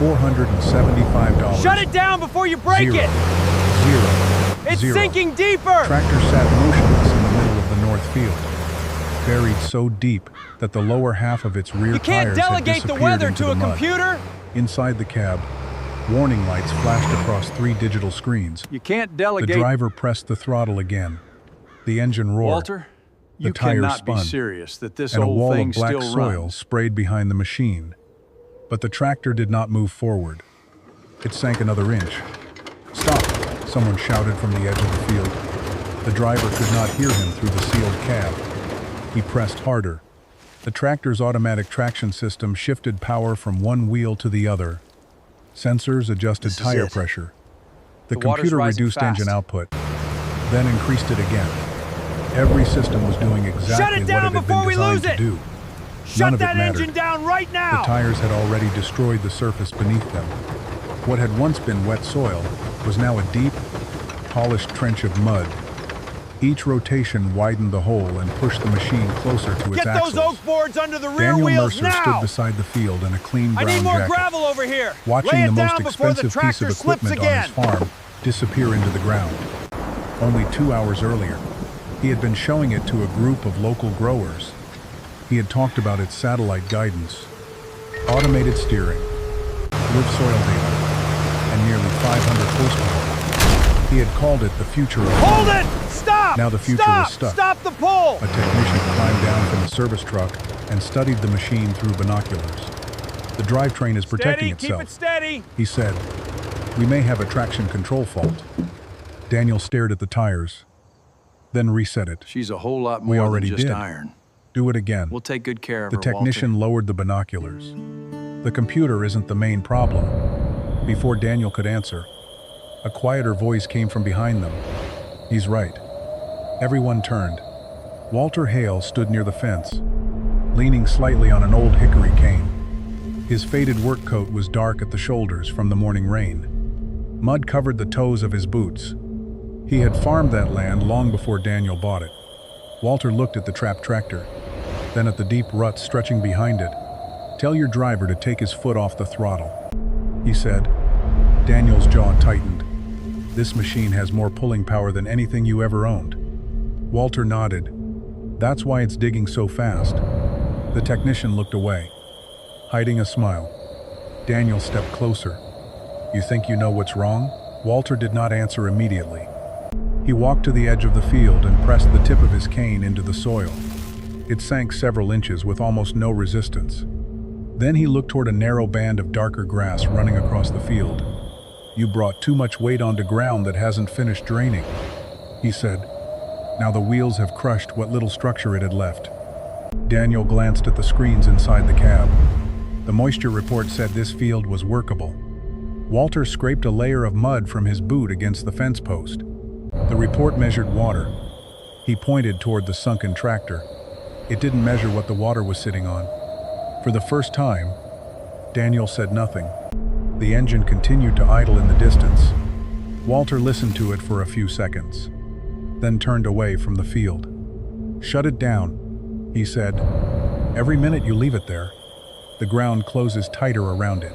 $475. Shut it down before you break Zero. it! Zero. It's Zero. sinking deeper! Tractor sat motionless in the middle of the north field, buried so deep that the lower half of its rear You can't tires had delegate the disappeared weather into to the a mud. computer! Inside the cab, warning lights flashed across 3 digital screens. You can't The delegate... driver pressed the throttle again. The engine roared. Walter, The you tires cannot spun, be serious that this and a old wall thing of black still soil runs. sprayed behind the machine. But the tractor did not move forward. It sank another inch. "Stop!" someone shouted from the edge of the field. The driver could not hear him through the sealed cab. He pressed harder. The tractor's automatic traction system shifted power from one wheel to the other. Sensors adjusted tire pressure. The The water's computer rising reduced fast. engine output, then increased it again. Every system was doing exactly Shut it down what it had before been we designed lose to it! do. Shut None of it that mattered. engine down right The now! tires had already destroyed the surface beneath them. What had once been wet soil was now a deep, polished trench of mud. Each rotation widened the hole and pushed the machine closer to its Get axles. those oak boards under the rear Daniel wheels Mercer stood now! beside the field in a clean I brown need more jacket, gravel over here! watching Lay the it most down before the expensive piece tractor of slips equipment on again! his farm disappear into the ground. Only 2 hours earlier, he had been showing it to a group of local growers. He had talked about its satellite guidance, automated steering, live soil data, and nearly 500 horsepower. He had called it the future of Hold farming. it! Stop! Now the future Stop! was stuck. Stop the pull! A technician climbed down from the service truck and studied the machine through binoculars. "The drivetrain is protecting Steady, itself," keep it steady! he said. "We may have a traction control fault." Daniel stared at the tires, then reset it. She's a whole lot We more already than just did. iron. "Do it again." We'll take good care of The her, technician Walter. lowered the binoculars. "The computer isn't the main problem." Before Daniel could answer, a quieter voice came from behind them. "He's right." Everyone turned. Walter Hale stood near the fence, leaning slightly on an old hickory cane. His faded work coat was dark at the shoulders from the morning rain. Mud covered the toes of his boots. He had farmed that land long before Daniel bought it. Walter looked at the trapped tractor, then at the deep ruts stretching behind it. "Tell your driver to take his foot off the throttle," he said. Daniel's jaw tightened. "This machine has more pulling power than anything you ever owned." Walter nodded. "That's why it's digging so fast." The technician looked away, hiding a smile. Daniel stepped closer. "You think you know what's wrong?" Walter did not answer immediately. He walked to the edge of the field and pressed the tip of his cane into the soil. It sank several inches with almost no resistance. Then he looked toward a narrow band of darker grass running across the field. "You brought too much weight onto ground that hasn't finished draining," he said. Now the wheels have crushed what little structure it had left. Daniel glanced at the screens inside the cab. The moisture report said this field was workable. Walter scraped a layer of mud from his boot against the fence post. The report measured water. He pointed toward the sunken tractor. It didn't measure what the water was sitting on. For the first time, Daniel said nothing. The engine continued to idle in the distance. Walter listened to it for a few seconds, then turned away from the field. "Shut it down," he said. "Every minute you leave it there, the ground closes tighter around it."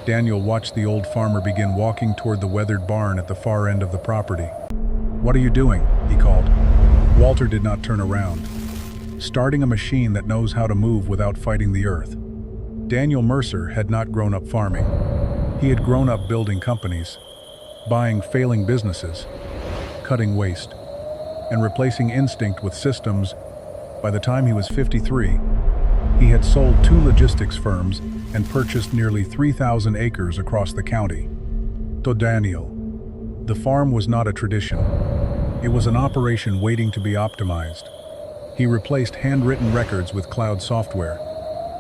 Daniel watched the old farmer begin walking toward the weathered barn at the far end of the property. "What are you doing?" he called. Walter did not turn around. "Starting a machine that knows how to move without fighting the earth." Daniel Mercer had not grown up farming. He had grown up building companies, buying failing businesses, cutting waste, and replacing instinct with systems. By the time he was 53, he had sold 2 logistics firms and purchased nearly 3,000 acres across the county. To Daniel, the farm was not a tradition. It was an operation waiting to be optimized. He replaced handwritten records with cloud software.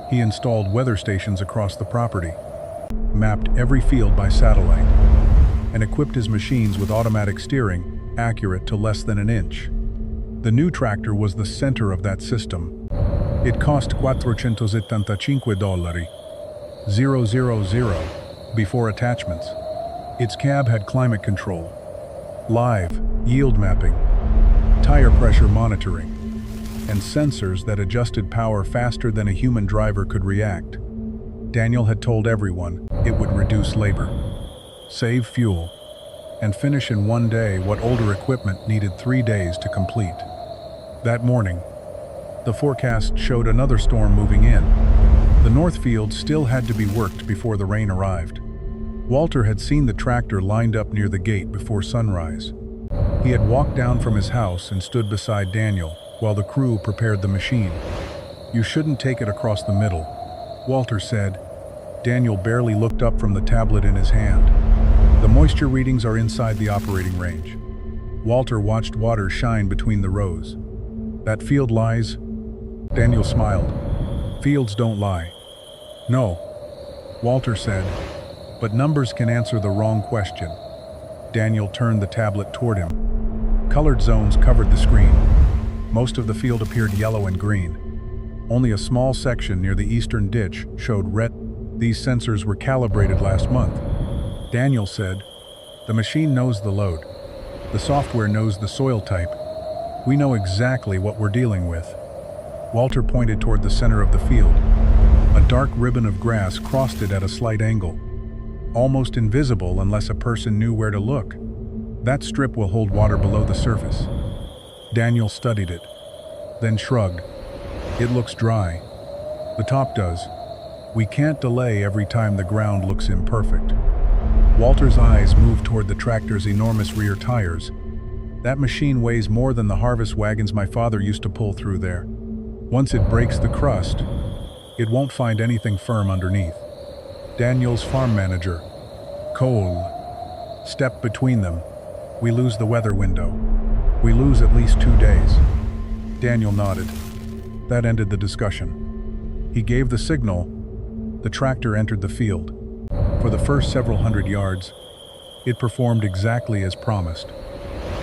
He installed weather stations across the property, mapped every field by satellite, and equipped his machines with automatic steering, accurate to less than an inch. The new tractor was the center of that system. It cost $475, 000, before attachments. Its cab had climate control, live yield mapping, tire pressure monitoring, and sensors that adjusted power faster than a human driver could react. Daniel had told everyone it would reduce labor, save fuel, and finish in one day what older equipment needed 3 days to complete. That morning, the forecast showed another storm moving in. The north field still had to be worked before the rain arrived. Walter had seen the tractor lined up near the gate before sunrise. He had walked down from his house and stood beside Daniel while the crew prepared the machine. "You shouldn't take it across the middle," Walter said. Daniel barely looked up from the tablet in his hand. "The moisture readings are inside the operating range." Walter watched water shine between the rows. "That field lies?" Daniel smiled. "Fields don't lie." "No," Walter said, "but numbers can answer the wrong question." Daniel turned the tablet toward him. Colored zones covered the screen. Most of the field appeared yellow and green. Only a small section near the eastern ditch showed red. These sensors were calibrated last month. Daniel said, "The machine knows the load. The software knows the soil type. We know exactly what we're dealing with." Walter pointed toward the center of the field. A dark ribbon of grass crossed it at a slight angle, almost invisible unless a person knew where to look. "That strip will hold water below the surface." Daniel studied it, then shrugged. "It looks dry." "The top does. We can't delay every time the ground looks imperfect." Walter's eyes moved toward the tractor's enormous rear tires. "That machine weighs more than the harvest wagons my father used to pull through there. Once it breaks the crust, it won't find anything firm underneath." Daniel's farm manager, Cole, stepped between them. "We lose the weather window. We lose at least 2 days." Daniel nodded. That ended the discussion. He gave the signal. The tractor entered the field. For the first several hundred yards, it performed exactly as promised.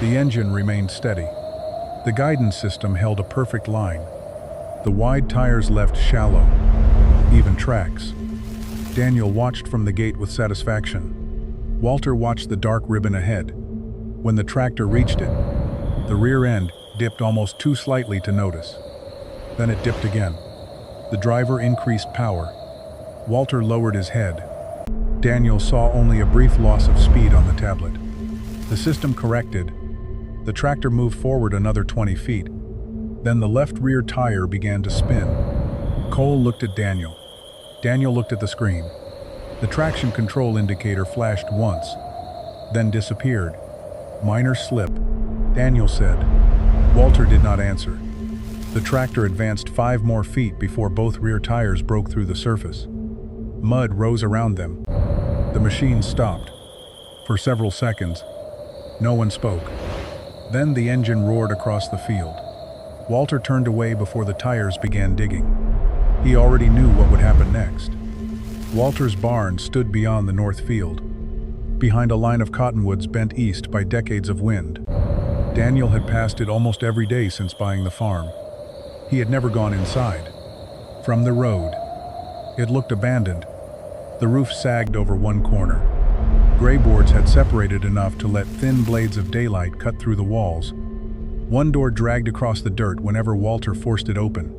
The engine remained steady. The guidance system held a perfect line. The wide tires left shallow, even tracks. Daniel watched from the gate with satisfaction. Walter watched the dark ribbon ahead. When the tractor reached it, the rear end dipped almost too slightly to notice. Then it dipped again. The driver increased power. Walter lowered his head. Daniel saw only a brief loss of speed on the tablet. The system corrected. The tractor moved forward another 20 feet. Then the left rear tire began to spin. Cole looked at Daniel. Daniel looked at the screen. The traction control indicator flashed once, then disappeared. "Minor slip," Daniel said. Walter did not answer. The tractor advanced 5 more feet before both rear tires broke through the surface. Mud rose around them. The machine stopped. For several seconds, no one spoke. Then the engine roared across the field. Walter turned away before the tires began digging. He already knew what would happen next. Walter's barn stood beyond the north field, behind a line of cottonwoods bent east by decades of wind. Daniel had passed it almost every day since buying the farm. He had never gone inside. From the road, it looked abandoned. The roof sagged over one corner. Gray boards had separated enough to let thin blades of daylight cut through the walls. One door dragged across the dirt whenever Walter forced it open.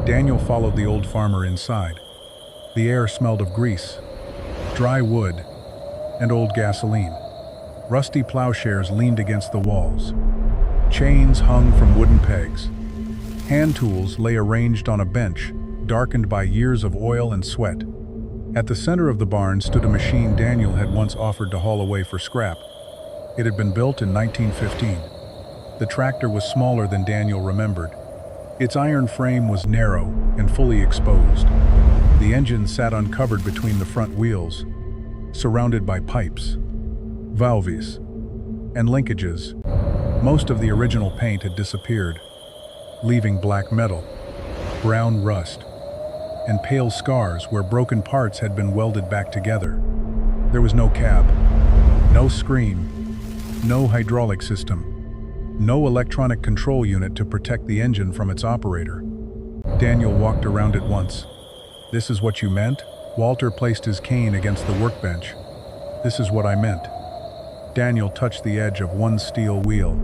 Daniel followed the old farmer inside. The air smelled of grease, dry wood, and old gasoline. Rusty plowshares leaned against the walls. Chains hung from wooden pegs. Hand tools lay arranged on a bench, darkened by years of oil and sweat. At the center of the barn stood a machine Daniel had once offered to haul away for scrap. It had been built in 1915. The tractor was smaller than Daniel remembered. Its iron frame was narrow and fully exposed. The engine sat uncovered between the front wheels, surrounded by pipes, valves, and linkages. Most of the original paint had disappeared, leaving black metal, brown rust, and pale scars where broken parts had been welded back together. There was no cab, no screen, no hydraulic system, no electronic control unit to protect the engine from its operator. Daniel walked around it once. "This is what you meant?" Walter placed his cane against the workbench. "This is what I meant." Daniel touched the edge of one steel wheel.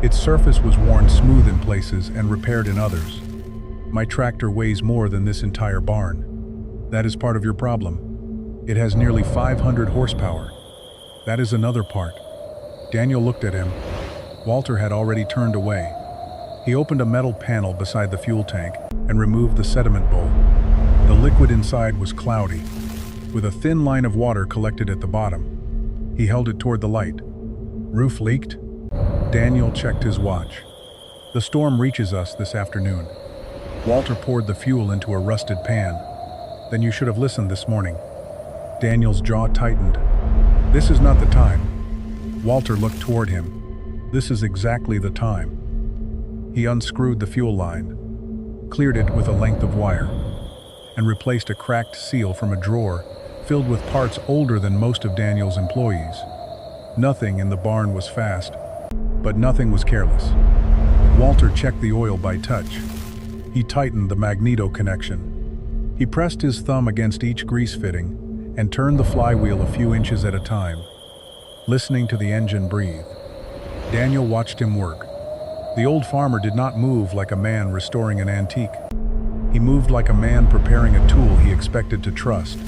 Its surface was worn smooth in places and repaired in others. "My tractor weighs more than this entire barn." That is part of your problem. It has nearly 500 horsepower. That is another part. Daniel looked at him. Walter had already turned away. He opened a metal panel beside the fuel tank and removed the sediment bowl. The liquid inside was cloudy, with a thin line of water collected at the bottom. He held it toward the light. Roof leaked? Daniel checked his watch. The storm reaches us this afternoon. Walter poured the fuel into a rusted pan. Then you should have listened this morning. Daniel's jaw tightened. This is not the time. Walter looked toward him. This is exactly the time. He unscrewed the fuel line, cleared it with a length of wire, and replaced a cracked seal from a drawer filled with parts older than most of Daniel's employees. Nothing in the barn was fast, but nothing was careless. Walter checked the oil by touch. He tightened the magneto connection. He pressed his thumb against each grease fitting and turned the flywheel a few inches at a time, listening to the engine breathe. Daniel watched him work. The old farmer did not move like a man restoring an antique. He moved like a man preparing a tool he expected to trust.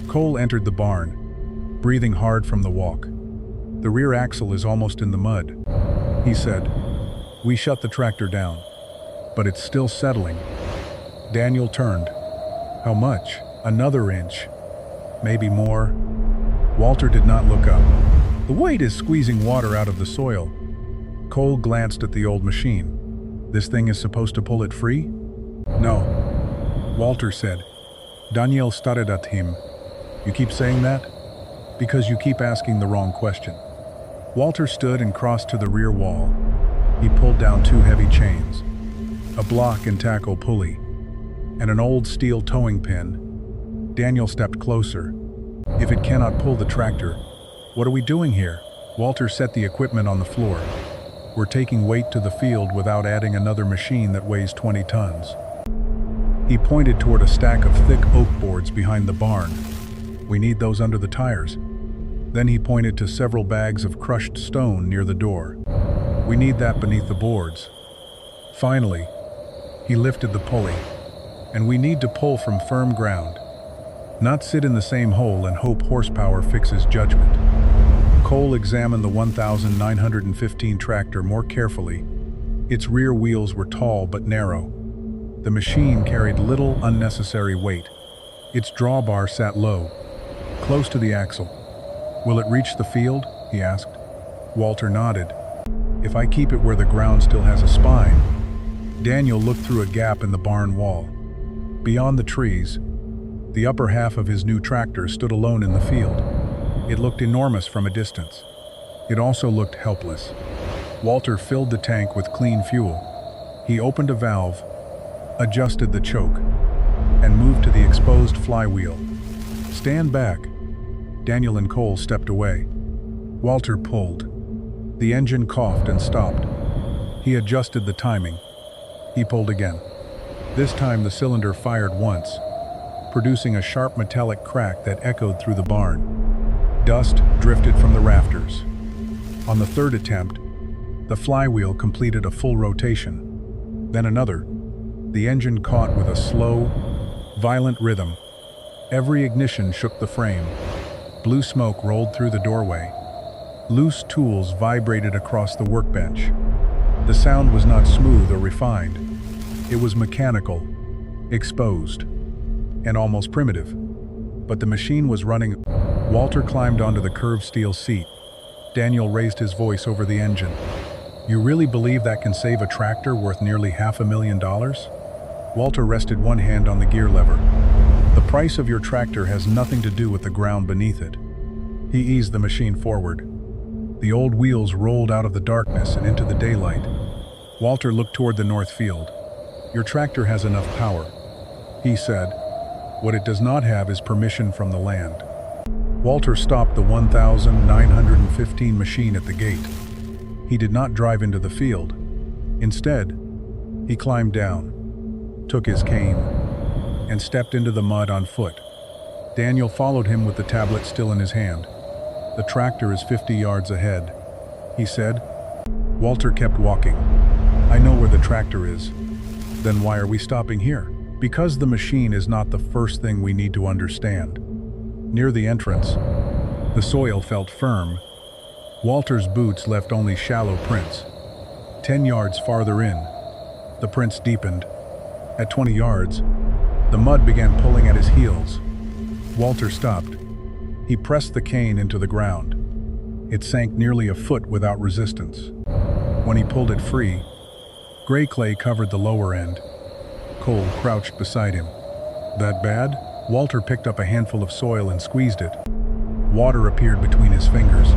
Cole entered the barn, breathing hard from the walk. The rear axle is almost in the mud, he said. We shut the tractor down, but it's still settling. Daniel turned. How much? Another inch. Maybe more. Walter did not look up. The weight is squeezing water out of the soil. Cole glanced at the old machine. This thing is supposed to pull it free? No. Walter said. Daniel stared at him. You keep saying that? Because you keep asking the wrong question. Walter stood and crossed to the rear wall. He pulled down two heavy chains, a block and tackle pulley, and an old steel towing pin. Daniel stepped closer. If it cannot pull the tractor, what are we doing here? Walter set the equipment on the floor. We're taking weight to the field without adding another machine that weighs 20 tons. He pointed toward a stack of thick oak boards behind the barn. We need those under the tires. Then he pointed to several bags of crushed stone near the door. We need that beneath the boards. Finally, he lifted the pulley, and we need to pull from firm ground, not sit in the same hole and hope horsepower fixes judgment. Cole examined the 1915 tractor more carefully. Its rear wheels were tall but narrow. The machine carried little unnecessary weight. Its drawbar sat low, close to the axle. Will it reach the field? He asked. Walter nodded. If I keep it where the ground still has a spine. Daniel looked through a gap in the barn wall. Beyond the trees, the upper half of his new tractor stood alone in the field. It looked enormous from a distance. It also looked helpless. Walter filled the tank with clean fuel. He opened a valve, adjusted the choke, and moved to the exposed flywheel. Stand back. Daniel and Cole stepped away. Walter pulled. The engine coughed and stopped. He adjusted the timing. He pulled again. This time the cylinder fired once, producing a sharp metallic crack that echoed through the barn. Dust drifted from the rafters. On the third attempt, the flywheel completed a full rotation. Then another. The engine caught with a slow, violent rhythm. Every ignition shook the frame. Blue smoke rolled through the doorway. Loose tools vibrated across the workbench. The sound was not smooth or refined. It was mechanical, exposed, and almost primitive. But the machine was running. Walter climbed onto the curved steel seat. Daniel raised his voice over the engine. You really believe that can save a tractor worth nearly $500,000? Walter rested one hand on the gear lever. The price of your tractor has nothing to do with the ground beneath it. He eased the machine forward. The old wheels rolled out of the darkness and into the daylight. Walter looked toward the north field. Your tractor has enough power, he said. What it does not have is permission from the land. Walter stopped the 1915 machine at the gate. He did not drive into the field. Instead, he climbed down, took his cane, and stepped into the mud on foot. Daniel followed him with the tablet still in his hand. The tractor is 50 yards ahead, he said. Walter kept walking. I know where the tractor is. Then why are we stopping here? Because the machine is not the first thing we need to understand. Near the entrance, the soil felt firm. Walter's boots left only shallow prints. 10 yards farther in, the prints deepened. At 20 yards, the mud began pulling at his heels. Walter stopped. He pressed the cane into the ground. It sank nearly a foot without resistance. When he pulled it free, gray clay covered the lower end. Cole crouched beside him. That bad? Walter picked up a handful of soil and squeezed it. Water appeared between his fingers.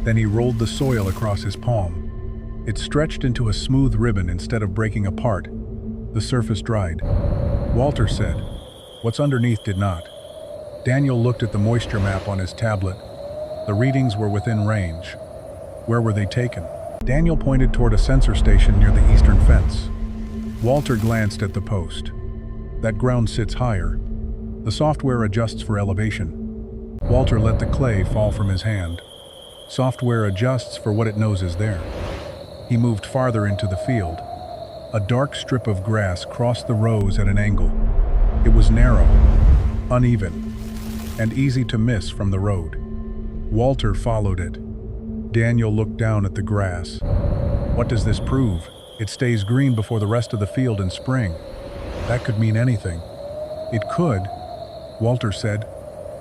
Then he rolled the soil across his palm. It stretched into a smooth ribbon instead of breaking apart. The surface dried. Walter said, "What's underneath did not." Daniel looked at the moisture map on his tablet. The readings were within range. Where were they taken? Daniel pointed toward a sensor station near the eastern fence. Walter glanced at the post. That ground sits higher. The software adjusts for elevation. Walter let the clay fall from his hand. Software adjusts for what it knows is there. He moved farther into the field. A dark strip of grass crossed the rows at an angle. It was narrow, uneven, and easy to miss from the road. Walter followed it. Daniel looked down at the grass. What does this prove? It stays green before the rest of the field in spring. That could mean anything. It could, Walter said,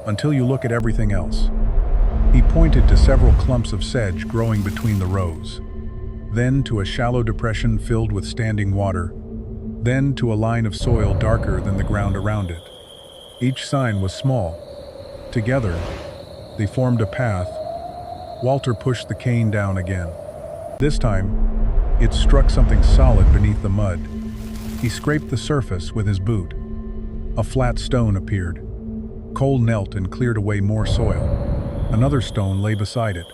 until you look at everything else. He pointed to several clumps of sedge growing between the rows. Then to a shallow depression filled with standing water. Then to a line of soil darker than the ground around it. Each sign was small. Together, they formed a path. Walter pushed the cane down again. This time, it struck something solid beneath the mud. He scraped the surface with his boot. A flat stone appeared. Cole knelt and cleared away more soil. Another stone lay beside it.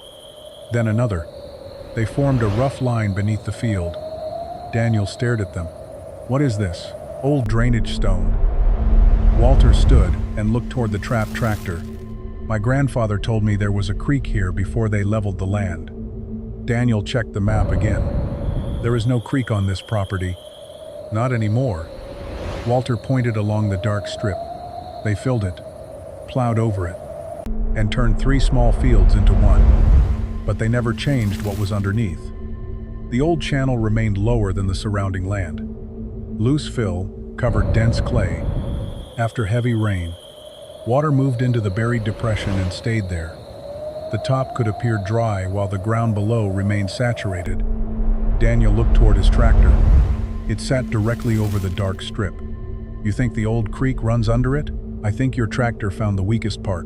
Then another. They formed a rough line beneath the field. Daniel stared at them. What is this? Old drainage stone. Walter stood and looked toward the trapped tractor. My grandfather told me there was a creek here before they leveled the land. Daniel checked the map again. There is no creek on this property. Not anymore. Walter pointed along the dark strip. They filled it, plowed over it, and turned 3 small fields into one. But they never changed what was underneath. The old channel remained lower than the surrounding land. Loose fill covered dense clay. After heavy rain, water moved into the buried depression and stayed there. The top could appear dry while the ground below remained saturated. Daniel looked toward his tractor. It sat directly over the dark strip. You think the old creek runs under it? I think your tractor found the weakest part.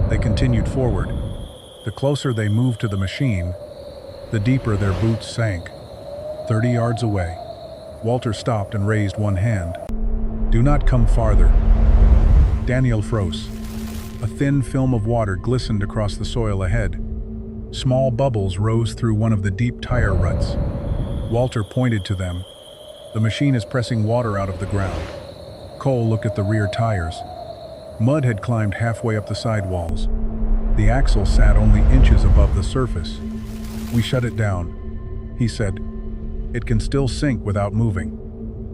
They continued forward. The closer they moved to the machine, the deeper their boots sank. 30 yards away, Walter stopped and raised one hand. Do not come farther. Daniel froze. A thin film of water glistened across the soil ahead. Small bubbles rose through one of the deep tire ruts. Walter pointed to them. The machine is pressing water out of the ground. Cole looked at the rear tires. Mud had climbed halfway up the sidewalls. The axle sat only inches above the surface. We shut it down, he said. It can still sink without moving.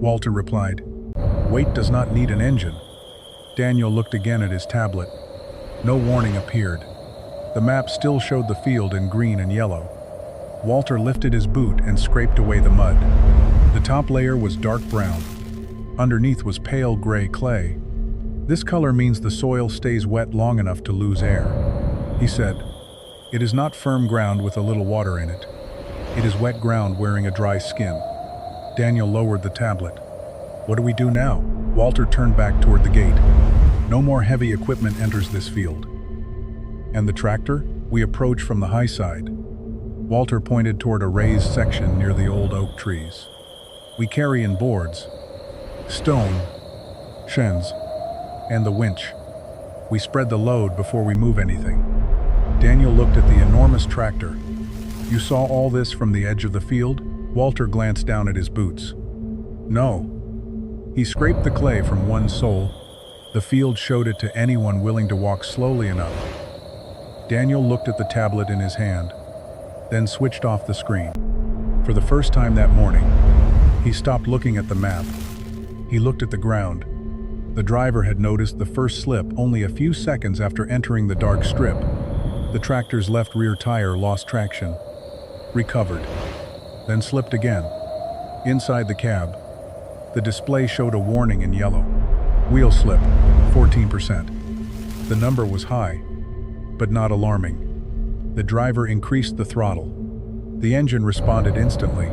Walter replied. Weight does not need an engine. Daniel looked again at his tablet. No warning appeared. The map still showed the field in green and yellow. Walter lifted his boot and scraped away the mud. The top layer was dark brown. Underneath was pale gray clay. This color means the soil stays wet long enough to lose air. He said, it is not firm ground with a little water in it. It is wet ground wearing a dry skin. Daniel lowered the tablet. What do we do now? Walter turned back toward the gate. No more heavy equipment enters this field. And the tractor? We approach from the high side. Walter pointed toward a raised section near the old oak trees. We carry in boards, stone, shins, and the winch. We spread the load before we move anything. Daniel looked at the enormous tractor. You saw all this from the edge of the field? Walter glanced down at his boots. No. He scraped the clay from one sole. The field showed it to anyone willing to walk slowly enough. Daniel looked at the tablet in his hand, then switched off the screen. For the first time that morning, he stopped looking at the map. He looked at the ground. The driver had noticed the first slip only a few seconds after entering the dark strip. The tractor's left rear tire lost traction, recovered, then slipped again. Inside the cab, the display showed a warning in yellow. Wheel slip, 14%. The number was high, but not alarming. The driver increased the throttle. The engine responded instantly.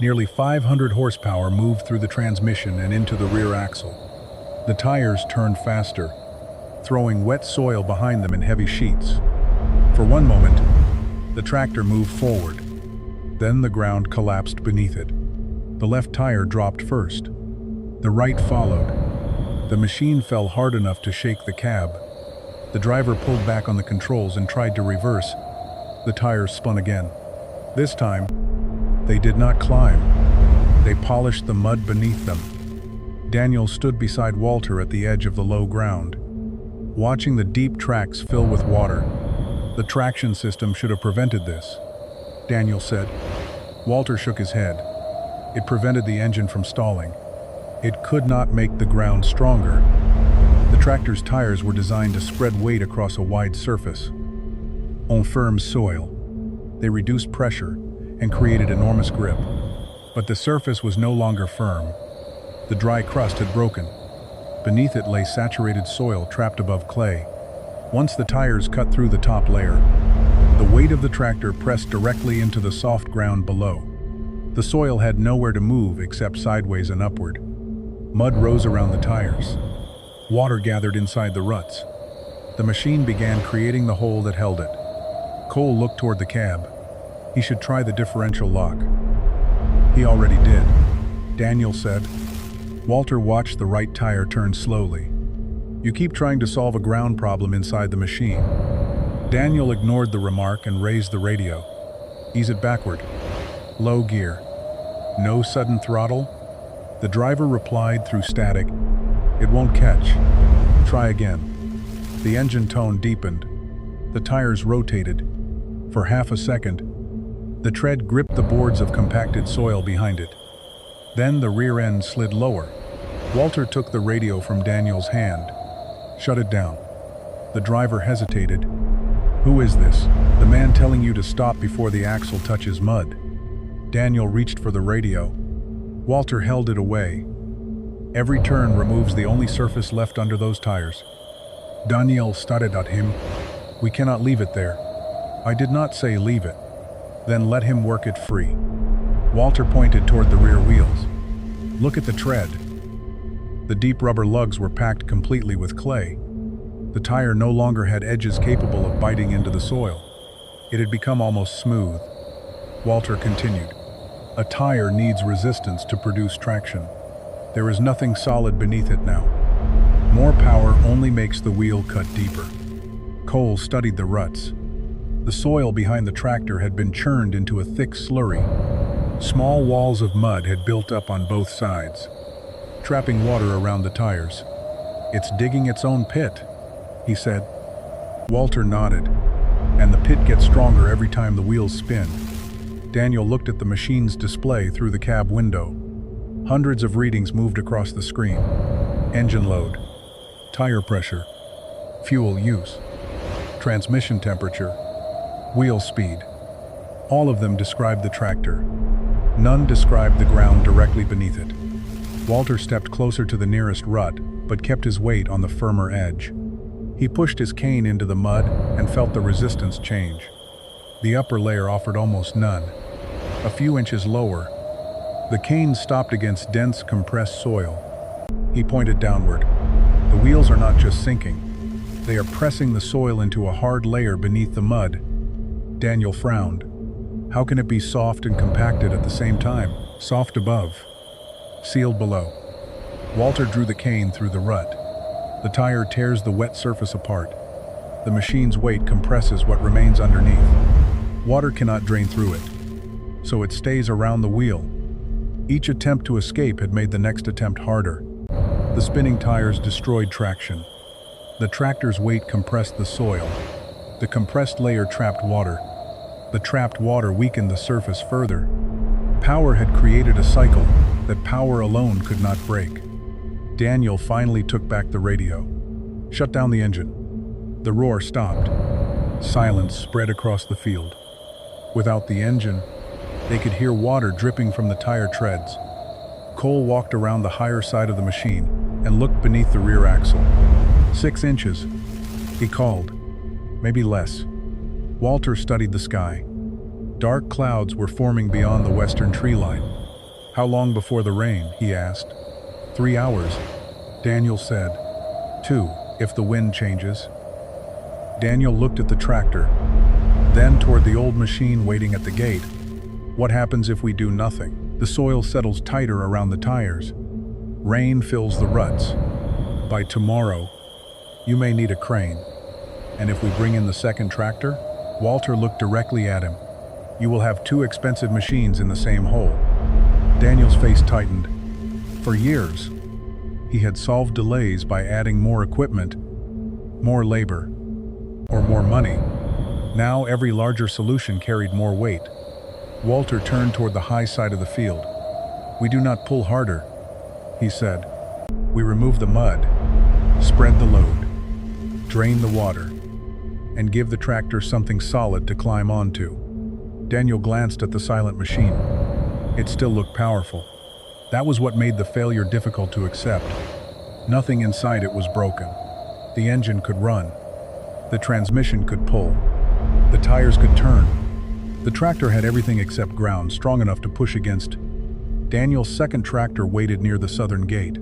Nearly 500 horsepower moved through the transmission and into the rear axle. The tires turned faster, throwing wet soil behind them in heavy sheets. For one moment, the tractor moved forward. Then the ground collapsed beneath it. The left tire dropped first. The right followed. The machine fell hard enough to shake the cab. The driver pulled back on the controls and tried to reverse. The tires spun again. This time, they did not climb. They polished the mud beneath them. Daniel stood beside Walter at the edge of the low ground, watching the deep tracks fill with water. The traction system should have prevented this, Daniel said. Walter shook his head. It prevented the engine from stalling. It could not make the ground stronger. The tractor's tires were designed to spread weight across a wide surface. On firm soil, they reduced pressure and created enormous grip. But the surface was no longer firm. The dry crust had broken. Beneath it lay saturated soil trapped above clay. Once the tires cut through the top layer, the weight of the tractor pressed directly into the soft ground below. The soil had nowhere to move except sideways and upward. Mud rose around the tires. Water gathered inside the ruts. The machine began creating the hole that held it. Cole looked toward the cab. He should try the differential lock. He already did, Daniel said. Walter watched the right tire turn slowly. You keep trying to solve a ground problem inside the machine. Daniel ignored the remark and raised the radio. Ease it backward. Low gear. No sudden throttle? The driver replied through static. It won't catch. Try again. The engine tone deepened. The tires rotated. For half a second, the tread gripped the boards of compacted soil behind it. Then the rear end slid lower. Walter took the radio from Daniel's hand. Shut it down. The driver hesitated. Who is this? The man telling you to stop before the axle touches mud. Daniel reached for the radio. Walter held it away. Every turn removes the only surface left under those tires. Daniel stared at him. We cannot leave it there. I did not say leave it. Then let him work it free. Walter pointed toward the rear wheels. Look at the tread. The deep rubber lugs were packed completely with clay. The tire no longer had edges capable of biting into the soil. It had become almost smooth. Walter continued. A tire needs resistance to produce traction. There is nothing solid beneath it now. More power only makes the wheel cut deeper. Cole studied the ruts. The soil behind the tractor had been churned into a thick slurry. Small walls of mud had built up on both sides, trapping water around the tires. It's digging its own pit, he said. Walter nodded. And the pit gets stronger every time the wheels spin. Daniel looked at the machine's display through the cab window. Hundreds of readings moved across the screen. Engine load, tire pressure, fuel use, transmission temperature, wheel speed. All of them described the tractor. None described the ground directly beneath it. Walter stepped closer to the nearest rut, but kept his weight on the firmer edge. He pushed his cane into the mud and felt the resistance change. The upper layer offered almost none. A few inches lower, the cane stopped against dense, compressed soil. He pointed downward. The wheels are not just sinking. They are pressing the soil into a hard layer beneath the mud. Daniel frowned. How can it be soft and compacted at the same time? Soft above, sealed below. Walter drew the cane through the rut. The tire tears the wet surface apart. The machine's weight compresses what remains underneath. Water cannot drain through it, so it stays around the wheel. Each attempt to escape had made the next attempt harder. The spinning tires destroyed traction. The tractor's weight compressed the soil. The compressed layer trapped water. The trapped water weakened the surface further. Power had created a cycle that power alone could not break. Daniel finally took back the radio. Shut down the engine. The roar stopped. Silence spread across the field. Without the engine, they could hear water dripping from the tire treads. Cole walked around the higher side of the machine and looked beneath the rear axle. 6 inches, he called. Maybe less. Walter studied the sky. Dark clouds were forming beyond the western tree line. How long before the rain, he asked. 3 hours, Daniel said. 2, if the wind changes. Daniel looked at the tractor, then toward the old machine waiting at the gate. What happens if we do nothing? The soil settles tighter around the tires. Rain fills the ruts. By tomorrow, you may need a crane. And if we bring in the second tractor? Walter looked directly at him. You will have 2 expensive machines in the same hole. Daniel's face tightened. For years, he had solved delays by adding more equipment, more labor, or more money. Now every larger solution carried more weight. Walter turned toward the high side of the field. We do not pull harder, he said. We remove the mud, spread the load, drain the water, and give the tractor something solid to climb onto. Daniel glanced at the silent machine. It still looked powerful. That was what made the failure difficult to accept. Nothing inside it was broken. The engine could run. The transmission could pull. The tires could turn. The tractor had everything except ground strong enough to push against. Daniel's second tractor waited near the southern gate.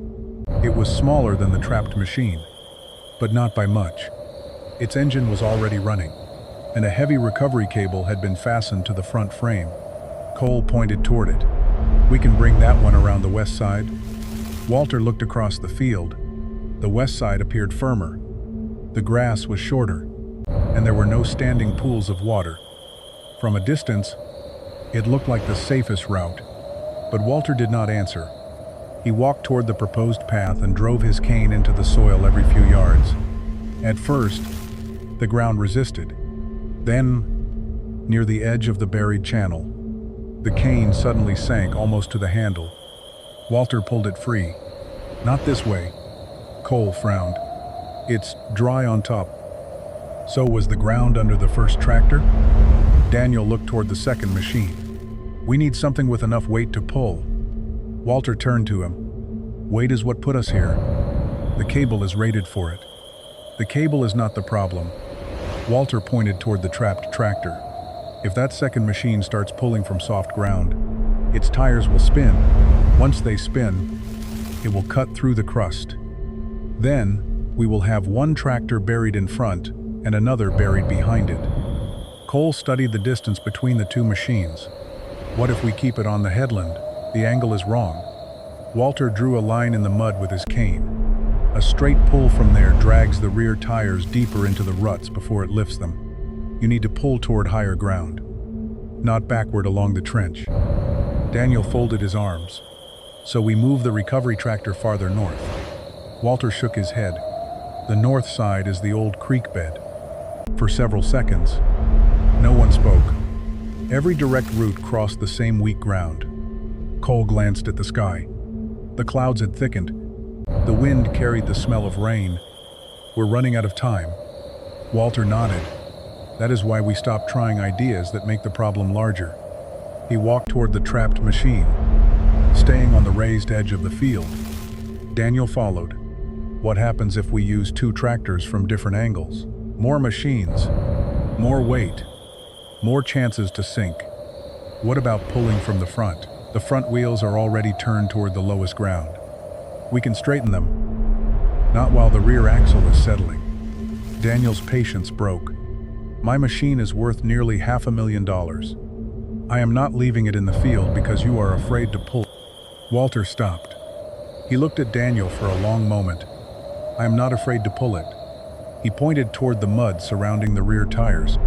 It was smaller than the trapped machine, but not by much. Its engine was already running, and a heavy recovery cable had been fastened to the front frame. Cole pointed toward it. We can bring that one around the west side. Walter looked across the field. The west side appeared firmer. The grass was shorter, and there were no standing pools of water. From a distance, it looked like the safest route, but Walter did not answer. He walked toward the proposed path and drove his cane into the soil every few yards. At first, the ground resisted. Then, near the edge of the buried channel, the cane suddenly sank almost to the handle. Walter pulled it free. Not this way. Cole frowned. It's dry on top. So was the ground under the first tractor? Daniel looked toward the second machine. We need something with enough weight to pull. Walter turned to him. Weight is what put us here. The cable is rated for it. The cable is not the problem. Walter pointed toward the trapped tractor. If that second machine starts pulling from soft ground, its tires will spin. Once they spin, it will cut through the crust. Then, we will have one tractor buried in front and another buried behind it. Cole studied the distance between the 2 machines. What if we keep it on the headland? The angle is wrong. Walter drew a line in the mud with his cane. A straight pull from there drags the rear tires deeper into the ruts before it lifts them. You need to pull toward higher ground, not backward along the trench. Daniel folded his arms. So we move the recovery tractor farther north. Walter shook his head. The north side is the old creek bed. For several seconds, no one spoke. Every direct route crossed the same weak ground. Cole glanced at the sky. The clouds had thickened. The wind carried the smell of rain. We're running out of time. Walter nodded. That is why we stopped trying ideas that make the problem larger. He walked toward the trapped machine, staying on the raised edge of the field. Daniel followed. What happens if we use 2 tractors from different angles? More machines, more weight, more chances to sink. What about pulling from the front? The front wheels are already turned toward the lowest ground. We can straighten them, not while the rear axle is settling. Daniel's patience broke. My machine is worth nearly $500,000. I am not leaving it in the field because you are afraid to pull. Walter stopped. He looked at Daniel for a long moment. I am not afraid to pull it. He pointed toward the mud surrounding the rear tires.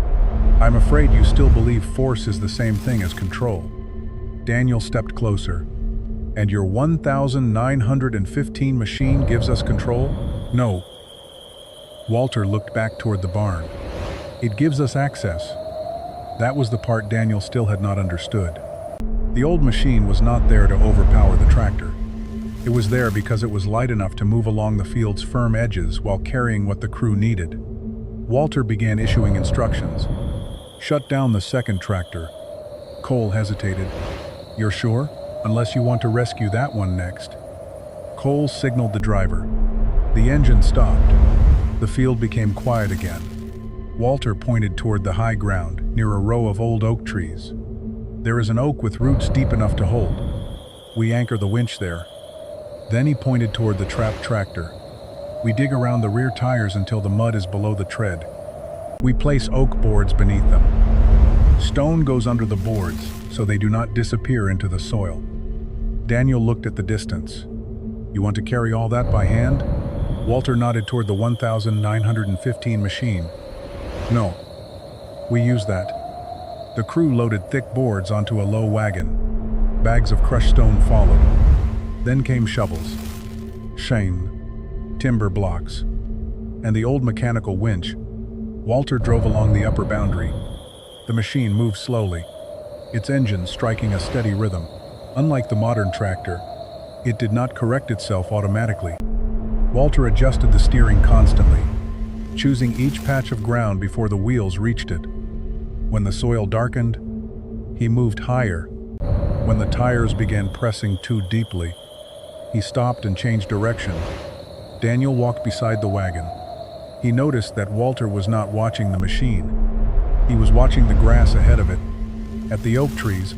I'm afraid you still believe force is the same thing as control. Daniel stepped closer. And your 1,915 machine gives us control? No. Walter looked back toward the barn. It gives us access. That was the part Daniel still had not understood. The old machine was not there to overpower the tractor. It was there because it was light enough to move along the field's firm edges while carrying what the crew needed. Walter began issuing instructions. Shut down the second tractor. Cole hesitated. You're sure? Unless you want to rescue that one next. Cole signaled the driver. The engine stopped. The field became quiet again. Walter pointed toward the high ground, near a row of old oak trees. There is an oak with roots deep enough to hold. We anchor the winch there. Then he pointed toward the trapped tractor. We dig around the rear tires until the mud is below the tread. We place oak boards beneath them. Stone goes under the boards, so they do not disappear into the soil. Daniel looked at the distance. You want to carry all that by hand? Walter nodded toward the 1915 machine. No. We use that. The crew loaded thick boards onto a low wagon. Bags of crushed stone followed. Then came shovels, chain, timber blocks, and the old mechanical winch. Walter drove along the upper boundary. The machine moved slowly, its engine striking a steady rhythm. Unlike the modern tractor, it did not correct itself automatically. Walter adjusted the steering constantly, choosing each patch of ground before the wheels reached it. When the soil darkened, he moved higher. When the tires began pressing too deeply, he stopped and changed direction. Daniel walked beside the wagon. He noticed that Walter was not watching the machine. He was watching the grass ahead of it. At the oak trees,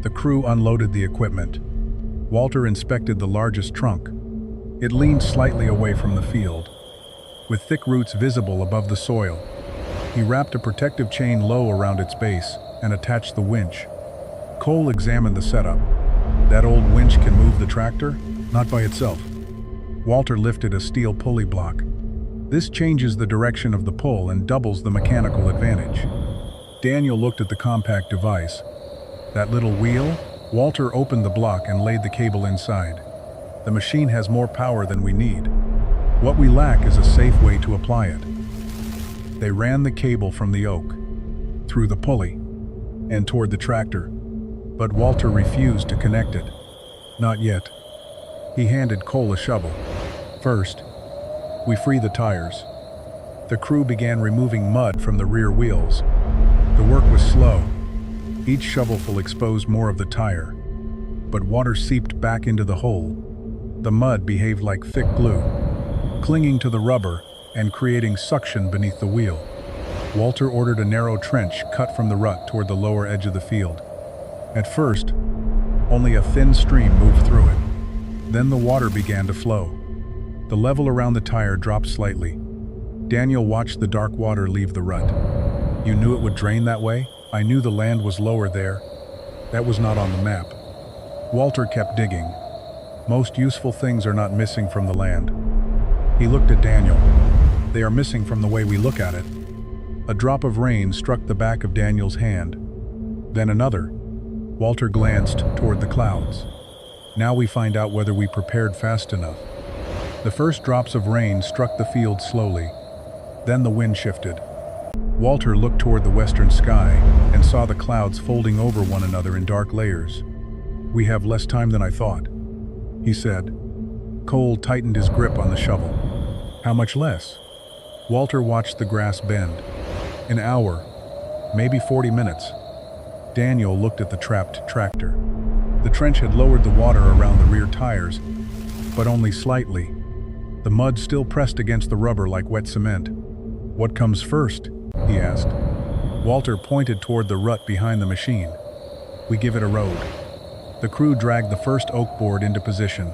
the crew unloaded the equipment. Walter inspected the largest trunk. It leaned slightly away from the field, with thick roots visible above the soil. He wrapped a protective chain low around its base and attached the winch. Cole examined the setup. That old winch can move the tractor? Not by itself. Walter lifted a steel pulley block. This changes the direction of the pull and doubles the mechanical advantage. Daniel looked at the compact device. That little wheel? Walter opened the block and laid the cable inside. The machine has more power than we need. What we lack is a safe way to apply it. They ran the cable from the oak, through the pulley, and toward the tractor. But Walter refused to connect it. Not yet. He handed Cole a shovel. First, we free the tires. The crew began removing mud from the rear wheels. The work was slow. Each shovelful exposed more of the tire, but water seeped back into the hole. The mud behaved like thick glue, clinging to the rubber and creating suction beneath the wheel. Walter ordered a narrow trench cut from the rut toward the lower edge of the field. At first, only a thin stream moved through it. Then the water began to flow. The level around the tire dropped slightly. Daniel watched the dark water leave the rut. You knew it would drain that way? I knew the land was lower there. That was not on the map. Walter kept digging. Most useful things are not missing from the land. He looked at Daniel. They are missing from the way we look at it. A drop of rain struck the back of Daniel's hand. Then another. Walter glanced toward the clouds. Now we find out whether we prepared fast enough. The first drops of rain struck the field slowly. Then the wind shifted. Walter looked toward the western sky and saw the clouds folding over one another in dark layers. We have less time than I thought, he said. Cole tightened his grip on the shovel. How much less? Walter watched the grass bend. An hour, maybe 40 minutes. Daniel looked at the trapped tractor. The trench had lowered the water around the rear tires, but only slightly. The mud still pressed against the rubber like wet cement. What comes first? He asked. Walter pointed toward the rut behind the machine. We give it a road. The crew dragged the first oak board into position.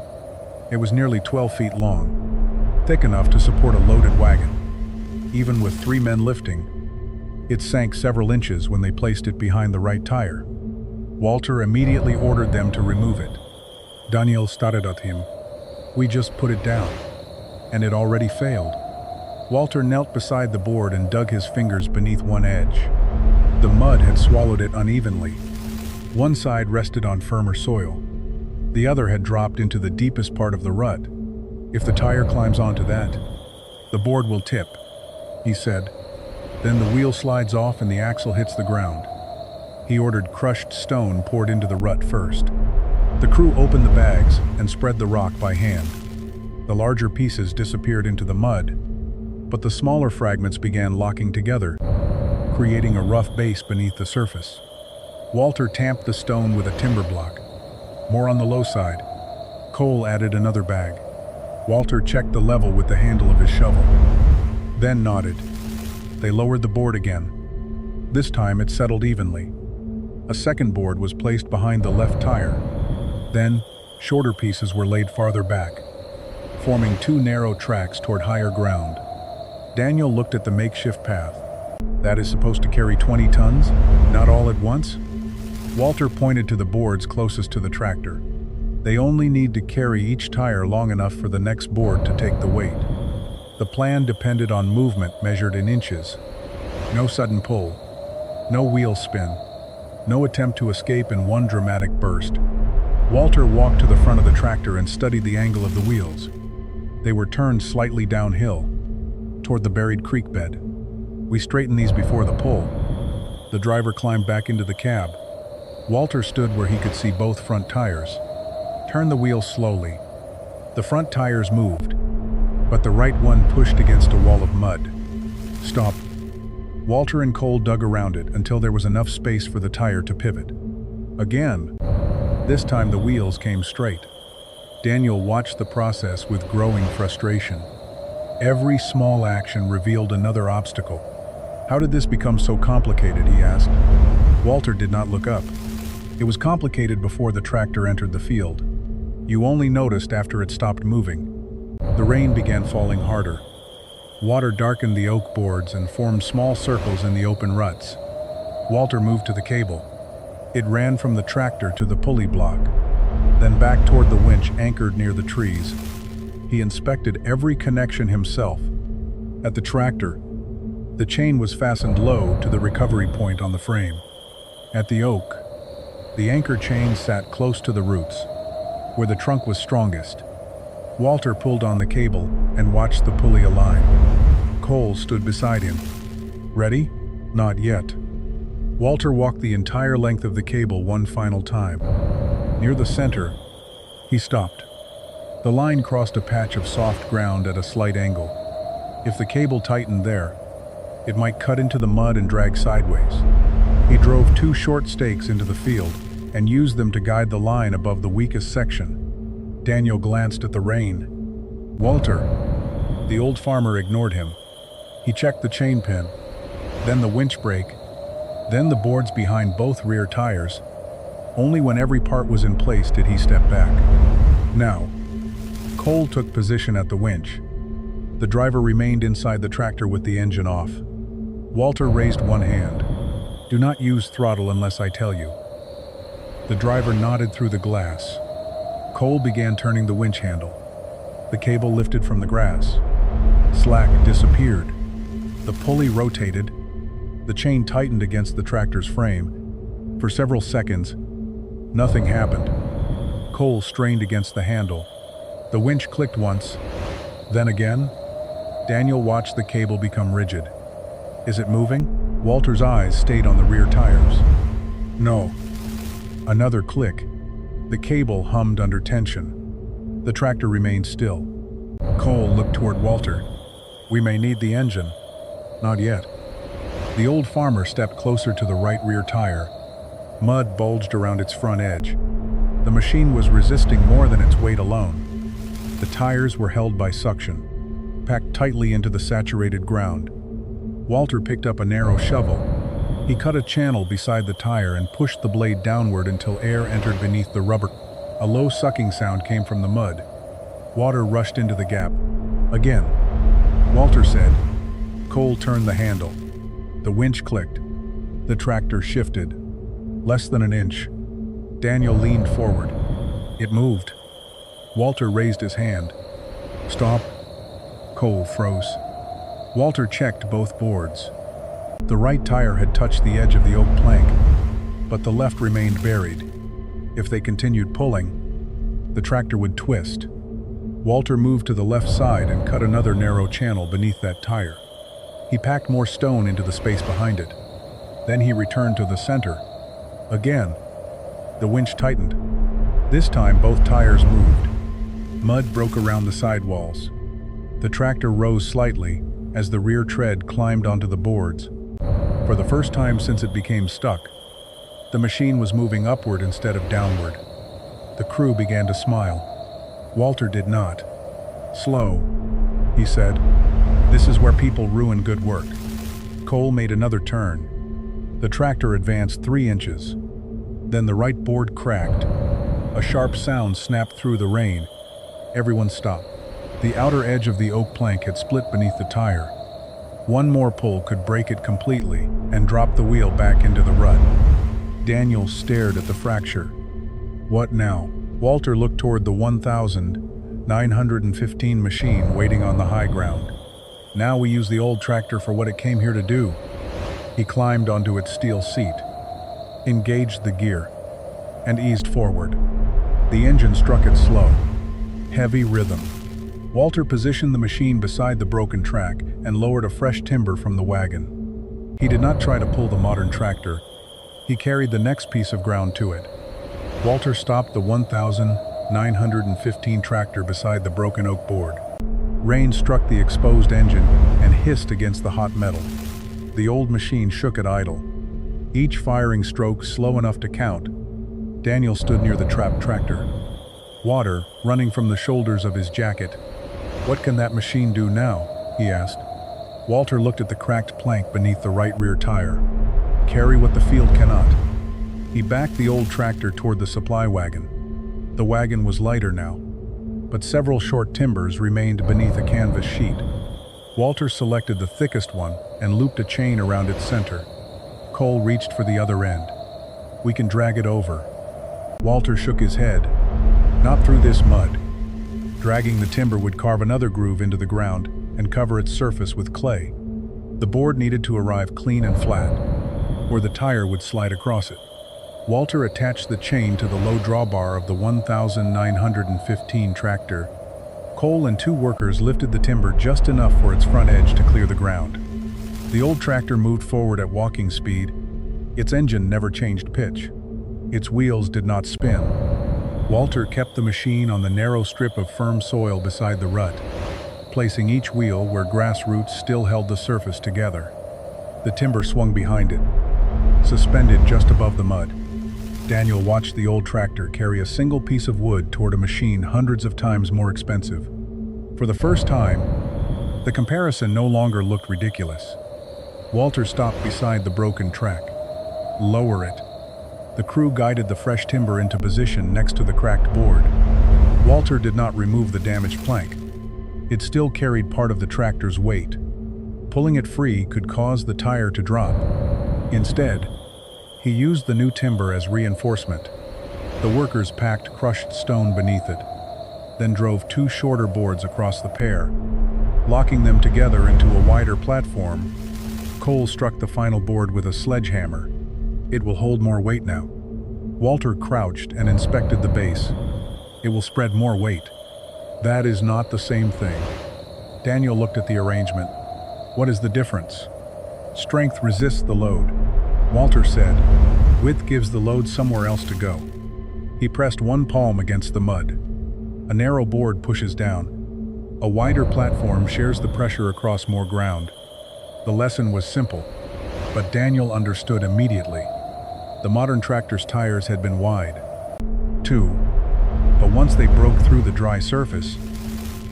It was nearly 12 feet long, thick enough to support a loaded wagon. Even with 3 men lifting, it sank several inches when they placed it behind the right tire. Walter immediately ordered them to remove it. Daniel stared at him. We just put it down, and it already failed. Walter knelt beside the board and dug his fingers beneath one edge. The mud had swallowed it unevenly. One side rested on firmer soil. The other had dropped into the deepest part of the rut. If the tire climbs onto that, the board will tip, he said. Then the wheel slides off and the axle hits the ground. He ordered crushed stone poured into the rut first. The crew opened the bags and spread the rock by hand. The larger pieces disappeared into the mud, but the smaller fragments began locking together, creating a rough base beneath the surface. Walter tamped the stone with a timber block, more on the low side. Cole added another bag. Walter checked the level with the handle of his shovel, then nodded. They lowered the board again. This time it settled evenly. A second board was placed behind the left tire. Then, shorter pieces were laid farther back, forming two narrow tracks toward higher ground. Daniel looked at the makeshift path. That is supposed to carry 20 tons, not all at once? Walter pointed to the boards closest to the tractor. They only need to carry each tire long enough for the next board to take the weight. The plan depended on movement measured in inches. No sudden pull, no wheel spin, no attempt to escape in one dramatic burst. Walter walked to the front of the tractor and studied the angle of the wheels. They were turned slightly downhill, toward the buried creek bed. We straightened these before the pull. The driver climbed back into the cab. Walter stood where he could see both front tires. Turn the wheels slowly. The front tires moved, but the right one pushed against a wall of mud. Stop. Walter and Cole dug around it until there was enough space for the tire to pivot. Again. This time the wheels came straight. Daniel watched the process with growing frustration. Every small action revealed another obstacle. How did this become so complicated, he asked. Walter did not look up. It was complicated before the tractor entered the field. You only noticed after it stopped moving. The rain began falling harder. Water darkened the oak boards and formed small circles in the open ruts. Walter moved to the cable. It ran from the tractor to the pulley block, then back toward the winch anchored near the trees. He inspected every connection himself. At the tractor, the chain was fastened low to the recovery point on the frame. At the oak, the anchor chain sat close to the roots, where the trunk was strongest. Walter pulled on the cable and watched the pulley align. Cole stood beside him. Ready? Not yet. Walter walked the entire length of the cable one final time. Near the center, he stopped. The line crossed a patch of soft ground at a slight angle. If the cable tightened there, it might cut into the mud and drag sideways. He drove two short stakes into the field and used them to guide the line above the weakest section. Daniel glanced at the rain. Walter, the old farmer, ignored him. He checked the chain pin, then the winch brake, then the boards behind both rear tires. Only when every part was in place did he step back. Now, Cole took position at the winch. The driver remained inside the tractor with the engine off. Walter raised one hand. Do not use throttle unless I tell you. The driver nodded through the glass. Cole began turning the winch handle. The cable lifted from the grass. Slack disappeared. The pulley rotated. The chain tightened against the tractor's frame. For several seconds, nothing happened. Cole strained against the handle. The winch clicked once, then again. Daniel watched the cable become rigid. Is it moving? Walter's eyes stayed on the rear tires. No. Another click. The cable hummed under tension. The tractor remained still. Cole looked toward Walter. We may need the engine. Not yet. The old farmer stepped closer to the right rear tire. Mud bulged around its front edge. The machine was resisting more than its weight alone. The tires were held by suction, packed tightly into the saturated ground. Walter picked up a narrow shovel. He cut a channel beside the tire and pushed the blade downward until air entered beneath the rubber. A low sucking sound came from the mud. Water rushed into the gap. Again. Walter said. Cole turned the handle. The winch clicked. The tractor shifted. Less than an inch. Daniel leaned forward. It moved. Walter raised his hand. Stop. Cole froze. Walter checked both boards. The right tire had touched the edge of the oak plank, but the left remained buried. If they continued pulling, the tractor would twist. Walter moved to the left side and cut another narrow channel beneath that tire. He packed more stone into the space behind it. Then he returned to the center. Again, the winch tightened. This time, both tires moved. Mud broke around the sidewalls. The tractor rose slightly as the rear tread climbed onto the boards. For the first time since it became stuck, the machine was moving upward instead of downward. The crew began to smile. Walter did not. "Slow," he said. "This is where people ruin good work." Cole made another turn. The tractor advanced 3 inches. Then the right board cracked. A sharp sound snapped through the rain. Everyone stopped. The outer edge of the oak plank had split beneath the tire. One more pull could break it completely and drop the wheel back into the rut. Daniel stared at the fracture. What now? Walter looked toward the 1,915 machine waiting on the high ground. "Now we use the old tractor for what it came here to do." He climbed onto its steel seat, engaged the gear, and eased forward. The engine struck its slow, heavy rhythm. Walter positioned the machine beside the broken track and lowered a fresh timber from the wagon. He did not try to pull the modern tractor. He carried the next piece of ground to it. Walter stopped the 1,915 tractor beside the broken oak board. Rain struck the exposed engine and hissed against the hot metal. The old machine shook at idle, each firing stroke slow enough to count. Daniel stood near the trapped tractor, water running from the shoulders of his jacket. "What can that machine do now?" he asked. Walter looked at the cracked plank beneath the right rear tire. "Carry what the field cannot." He backed the old tractor toward the supply wagon. The wagon was lighter now, but several short timbers remained beneath a canvas sheet. Walter selected the thickest one and looped a chain around its center. Cole reached for the other end. "We can drag it over." Walter shook his head. "Not through this mud." Dragging the timber would carve another groove into the ground and cover its surface with clay. The board needed to arrive clean and flat, or the tire would slide across it. Walter attached the chain to the low drawbar of the 1,915 tractor. Cole and 2 workers lifted the timber just enough for its front edge to clear the ground. The old tractor moved forward at walking speed. Its engine never changed pitch. Its wheels did not spin. Walter kept the machine on the narrow strip of firm soil beside the rut, placing each wheel where grass roots still held the surface together. The timber swung behind it, suspended just above the mud. Daniel watched the old tractor carry a single piece of wood toward a machine hundreds of times more expensive. For the first time, the comparison no longer looked ridiculous. Walter stopped beside the broken track. "Lower it." The crew guided the fresh timber into position next to the cracked board. Walter did not remove the damaged plank. It still carried part of the tractor's weight. Pulling it free could cause the tire to drop. Instead, he used the new timber as reinforcement. The workers packed crushed stone beneath it, then drove 2 shorter boards across the pair, locking them together into a wider platform. Cole struck the final board with a sledgehammer. "It will hold more weight now." Walter crouched and inspected the base. "It will spread more weight." "That is not the same thing." Daniel looked at the arrangement. "What is the difference?" "Strength resists the load," Walter said. "Width gives the load somewhere else to go." He pressed one palm against the mud. A narrow board pushes down. A wider platform shares the pressure across more ground. The lesson was simple, but Daniel understood immediately. The modern tractor's tires had been wide, too, but once they broke through the dry surface,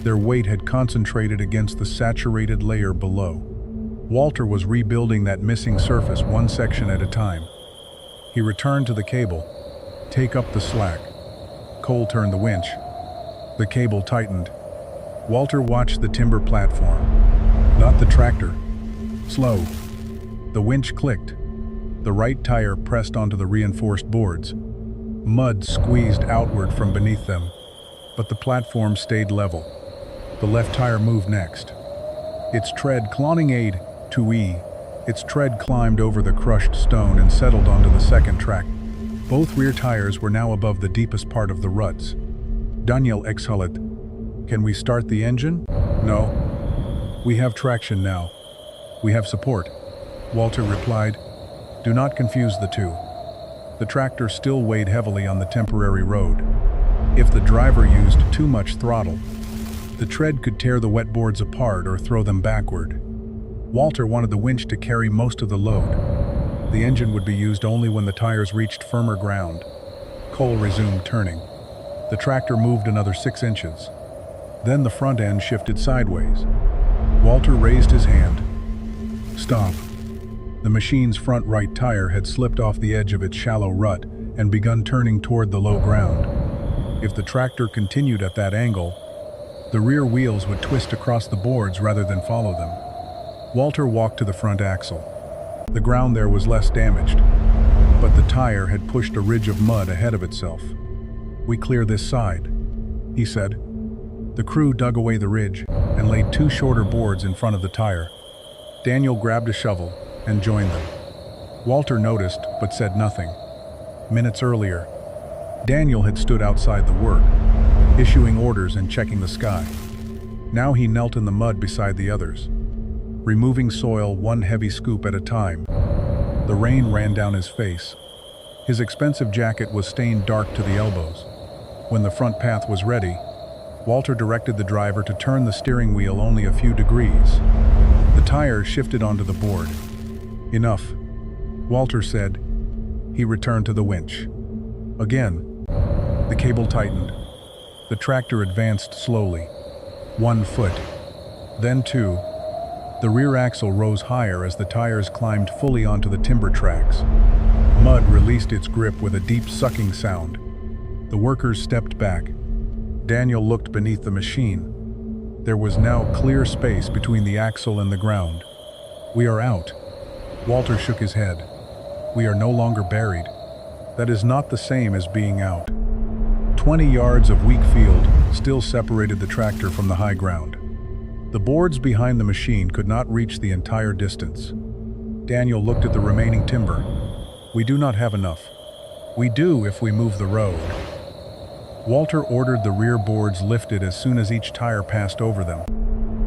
their weight had concentrated against the saturated layer below. Walter was rebuilding that missing surface one section at a time. He returned to the cable. "Take up the slack." Cole turned the winch. The cable tightened. Walter watched the timber platform, not the tractor. Slow. The winch clicked. The right tire pressed onto the reinforced boards. Mud squeezed outward from beneath them, but the platform stayed level. The left tire moved next. Its tread cloning aid to its tread climbed over the crushed stone and settled onto the second track. Both rear tires were now above the deepest part of the ruts. Daniel exhaled. "Can we start the engine?" "No. We have traction now. We have support," Walter replied. "Do not confuse the two." The tractor still weighed heavily on the temporary road. If the driver used too much throttle, the tread could tear the wet boards apart or throw them backward. Walter wanted the winch to carry most of the load. The engine would be used only when the tires reached firmer ground. Cole resumed turning. The tractor moved another 6 inches. Then the front end shifted sideways. Walter raised his hand. Stop. The machine's front right tire had slipped off the edge of its shallow rut and begun turning toward the low ground. If the tractor continued at that angle, the rear wheels would twist across the boards rather than follow them. Walter walked to the front axle. The ground there was less damaged, but the tire had pushed a ridge of mud ahead of itself. "We clear this side," he said. The crew dug away the ridge and laid 2 shorter boards in front of the tire. Daniel grabbed a shovel and joined them. Walter noticed but said nothing. Minutes earlier, Daniel had stood outside the work, issuing orders and checking the sky. Now he knelt in the mud beside the others, removing soil one heavy scoop at a time. The rain ran down his face. His expensive jacket was stained dark to the elbows. When the front path was ready, Walter directed the driver to turn the steering wheel only a few degrees. The tires shifted onto the board. "Enough," Walter said. He returned to the winch. Again, the cable tightened. The tractor advanced slowly. 1 foot, then 2. The rear axle rose higher as the tires climbed fully onto the timber tracks. Mud released its grip with a deep sucking sound. The workers stepped back. Daniel looked beneath the machine. There was now clear space between the axle and the ground. "We are out." Walter shook his head. "We are no longer buried. That is not the same as being out." 20 yards of weak field still separated the tractor from the high ground. The boards behind the machine could not reach the entire distance. Daniel looked at the remaining timber. "We do not have enough." "We do if we move the road." Walter ordered the rear boards lifted as soon as each tire passed over them.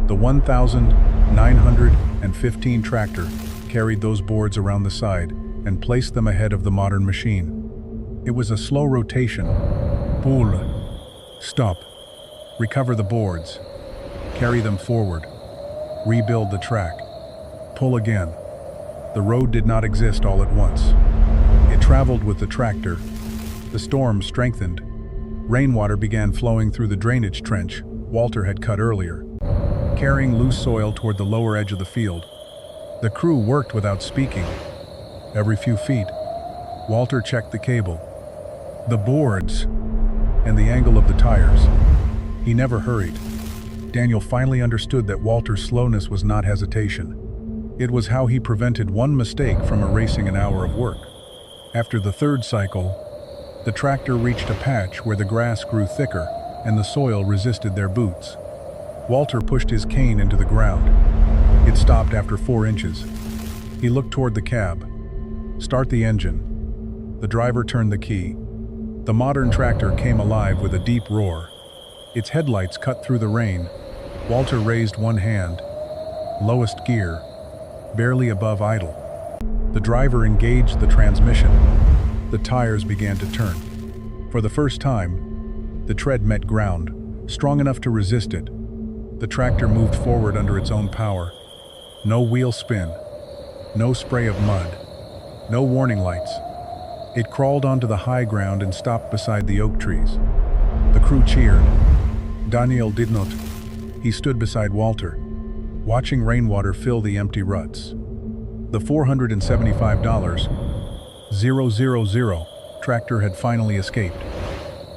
The 1,915 tractor carried those boards around the side and placed them ahead of the modern machine. It was a slow rotation. Pull. Stop. Recover the boards. Carry them forward. Rebuild the track. Pull again. The road did not exist all at once. It traveled with the tractor. The storm strengthened. Rainwater began flowing through the drainage trench Walter had cut earlier, carrying loose soil toward the lower edge of the field. The crew worked without speaking. Every few feet, Walter checked the cable, the boards, and the angle of the tires. He never hurried. Daniel finally understood that Walter's slowness was not hesitation. It was how he prevented one mistake from erasing an hour of work. After the 3rd cycle, the tractor reached a patch where the grass grew thicker and the soil resisted their boots. Walter pushed his cane into the ground. It stopped after 4 inches. He looked toward the cab. "Start the engine." The driver turned the key. The modern tractor came alive with a deep roar. Its headlights cut through the rain. Walter raised one hand. Lowest gear, barely above idle. The driver engaged the transmission. The tires began to turn. For the first time, the tread met ground, strong enough to resist it. The tractor moved forward under its own power. No wheel spin, no spray of mud, no warning lights. It crawled onto the high ground and stopped beside the oak trees. The crew cheered. Daniel did not. He stood beside Walter, watching rainwater fill the empty ruts. The $475,000 tractor had finally escaped.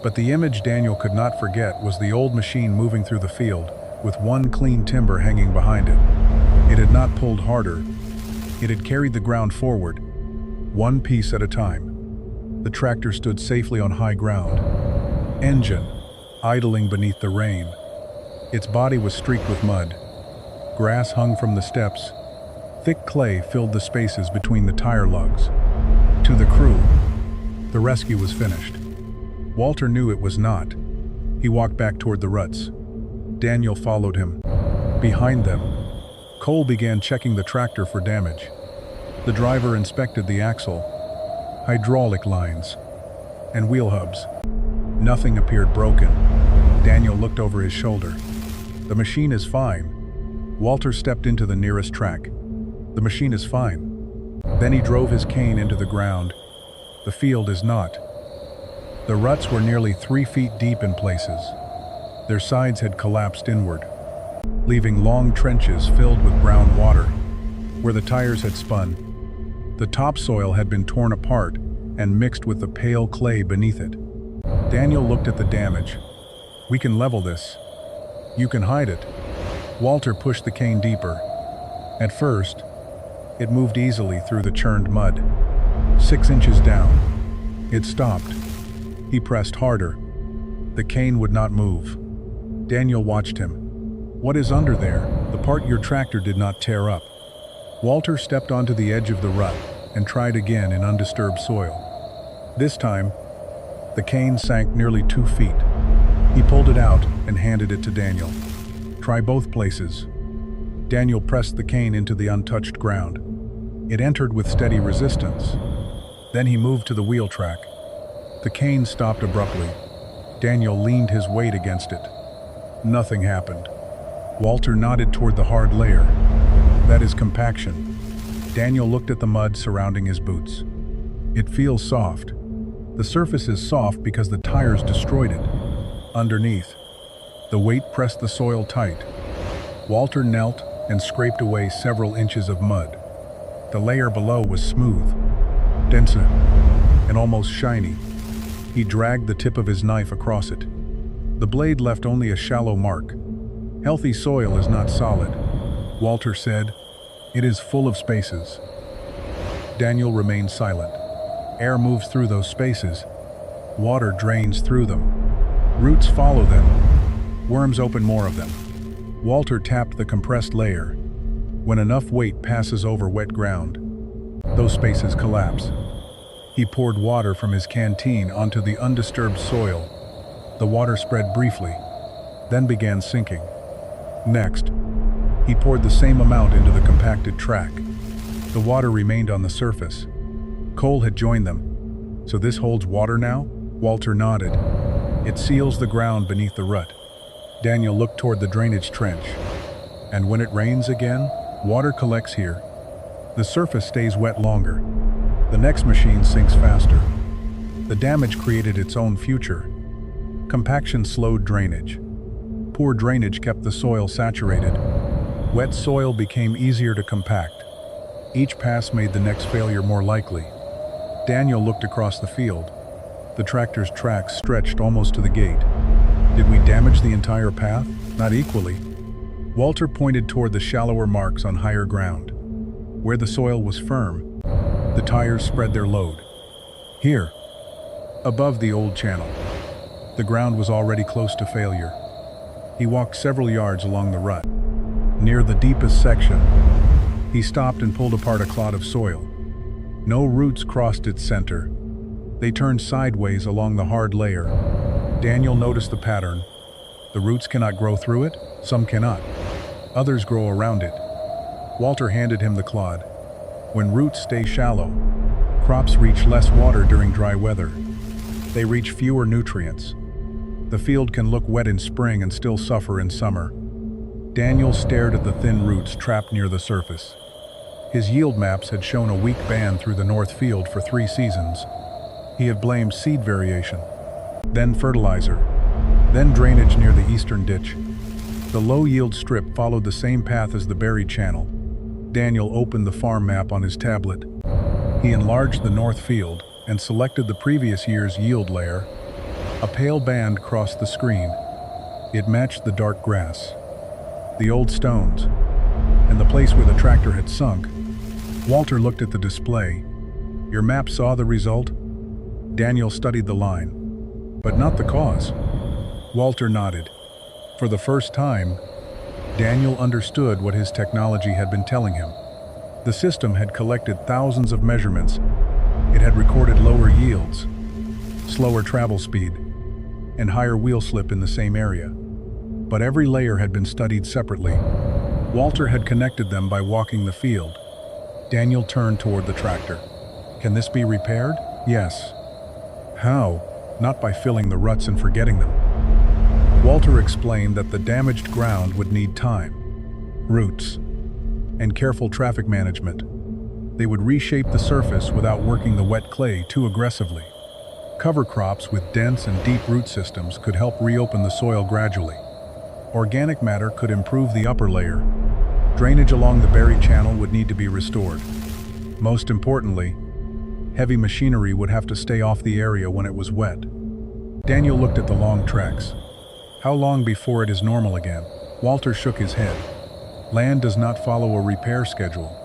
But the image Daniel could not forget was the old machine moving through the field, with one clean timber hanging behind it. It had not pulled harder. It had carried the ground forward, one piece at a time. The tractor stood safely on high ground, engine idling beneath the rain. Its body was streaked with mud. Grass hung from the steps. Thick clay filled the spaces between the tire lugs. To the crew, the rescue was finished. Walter knew it was not. He walked back toward the ruts. Daniel followed him. Behind them, Cole began checking the tractor for damage. The driver inspected the axle, hydraulic lines, and wheel hubs. Nothing appeared broken. Daniel looked over his shoulder. The machine is fine. Walter stepped into the nearest track. The machine is fine. Then he drove his cane into the ground. The field is not. The ruts were nearly 3 feet deep in places. Their sides had collapsed inward, leaving long trenches filled with brown water. Where the tires had spun, the topsoil had been torn apart and mixed with the pale clay beneath it. Daniel looked at the damage. "We can level this. You can hide it." Walter pushed the cane deeper. At first, it moved easily through the churned mud. 6 inches down, it stopped. He pressed harder. The cane would not move. Daniel watched him. "What is under there? The part your tractor did not tear up." Walter stepped onto the edge of the rut and tried again in undisturbed soil. This time, the cane sank nearly 2 feet. He pulled it out and handed it to Daniel. "Try both places." Daniel pressed the cane into the untouched ground. It entered with steady resistance. Then he moved to the wheel track. The cane stopped abruptly. Daniel leaned his weight against it. Nothing happened. Walter nodded toward the hard layer. "That is compaction." Daniel looked at the mud surrounding his boots. "It feels soft." The surface is soft because the tires destroyed it. Underneath, the weight pressed the soil tight. Walter knelt and scraped away several inches of mud. The layer below was smooth, denser, and almost shiny. He dragged the tip of his knife across it. The blade left only a shallow mark. "Healthy soil is not solid," Walter said. "It is full of spaces." Daniel remained silent. Air moves through those spaces. Water drains through them. Roots follow them. Worms open more of them. Walter tapped the compressed layer. When enough weight passes over wet ground, those spaces collapse. He poured water from his canteen onto the undisturbed soil. The water spread briefly, then began sinking. Next, he poured the same amount into the compacted track. The water remained on the surface. Coal had joined them. "So this holds water now?" Walter nodded. "It seals the ground beneath the rut." Daniel looked toward the drainage trench. "And when it rains again, water collects here. The surface stays wet longer. The next machine sinks faster." The damage created its own future. Compaction slowed drainage. Poor drainage kept the soil saturated. Wet soil became easier to compact. Each pass made the next failure more likely. Daniel looked across the field. The tractor's tracks stretched almost to the gate. "Did we damage the entire path?" "Not equally." Walter pointed toward the shallower marks on higher ground. Where the soil was firm, the tires spread their load. "Here, above the old channel." The ground was already close to failure. He walked several yards along the rut. Near the deepest section, he stopped and pulled apart a clod of soil. No roots crossed its center. They turned sideways along the hard layer. Daniel noticed the pattern. The roots cannot grow through it, some cannot. Others grow around it. Walter handed him the clod. When roots stay shallow, crops reach less water during dry weather. They reach fewer nutrients. The field can look wet in spring and still suffer in summer. Daniel stared at the thin roots trapped near the surface. His yield maps had shown a weak band through the north field for 3 seasons. He had blamed seed variation, then fertilizer, then drainage near the eastern ditch. The low-yield strip followed the same path as the buried channel. Daniel opened the farm map on his tablet. He enlarged the north field and selected the previous year's yield layer. A pale band crossed the screen. It matched the dark grass, the old stones, and the place where the tractor had sunk. Walter looked at the display. "Your map saw the result?" Daniel studied the line. "But not the cause." Walter nodded. For the first time, Daniel understood what his technology had been telling him. The system had collected thousands of measurements. It had recorded lower yields, slower travel speed, and higher wheel slip in the same area. But every layer had been studied separately. Walter had connected them by walking the field. Daniel turned toward the tractor. "Can this be repaired?" "Yes." "How?" not by filling the ruts and forgetting them. Walter explained that the damaged ground would need time, roots, and careful traffic management. They would reshape the surface without working the wet clay too aggressively. Cover crops with dense and deep root systems could help reopen the soil gradually. Organic matter could improve the upper layer. Drainage along the buried channel would need to be restored. Most importantly, heavy machinery would have to stay off the area when it was wet. Daniel looked at the long tracks. How long before it is normal again? Walter shook his head. Land does not follow a repair schedule.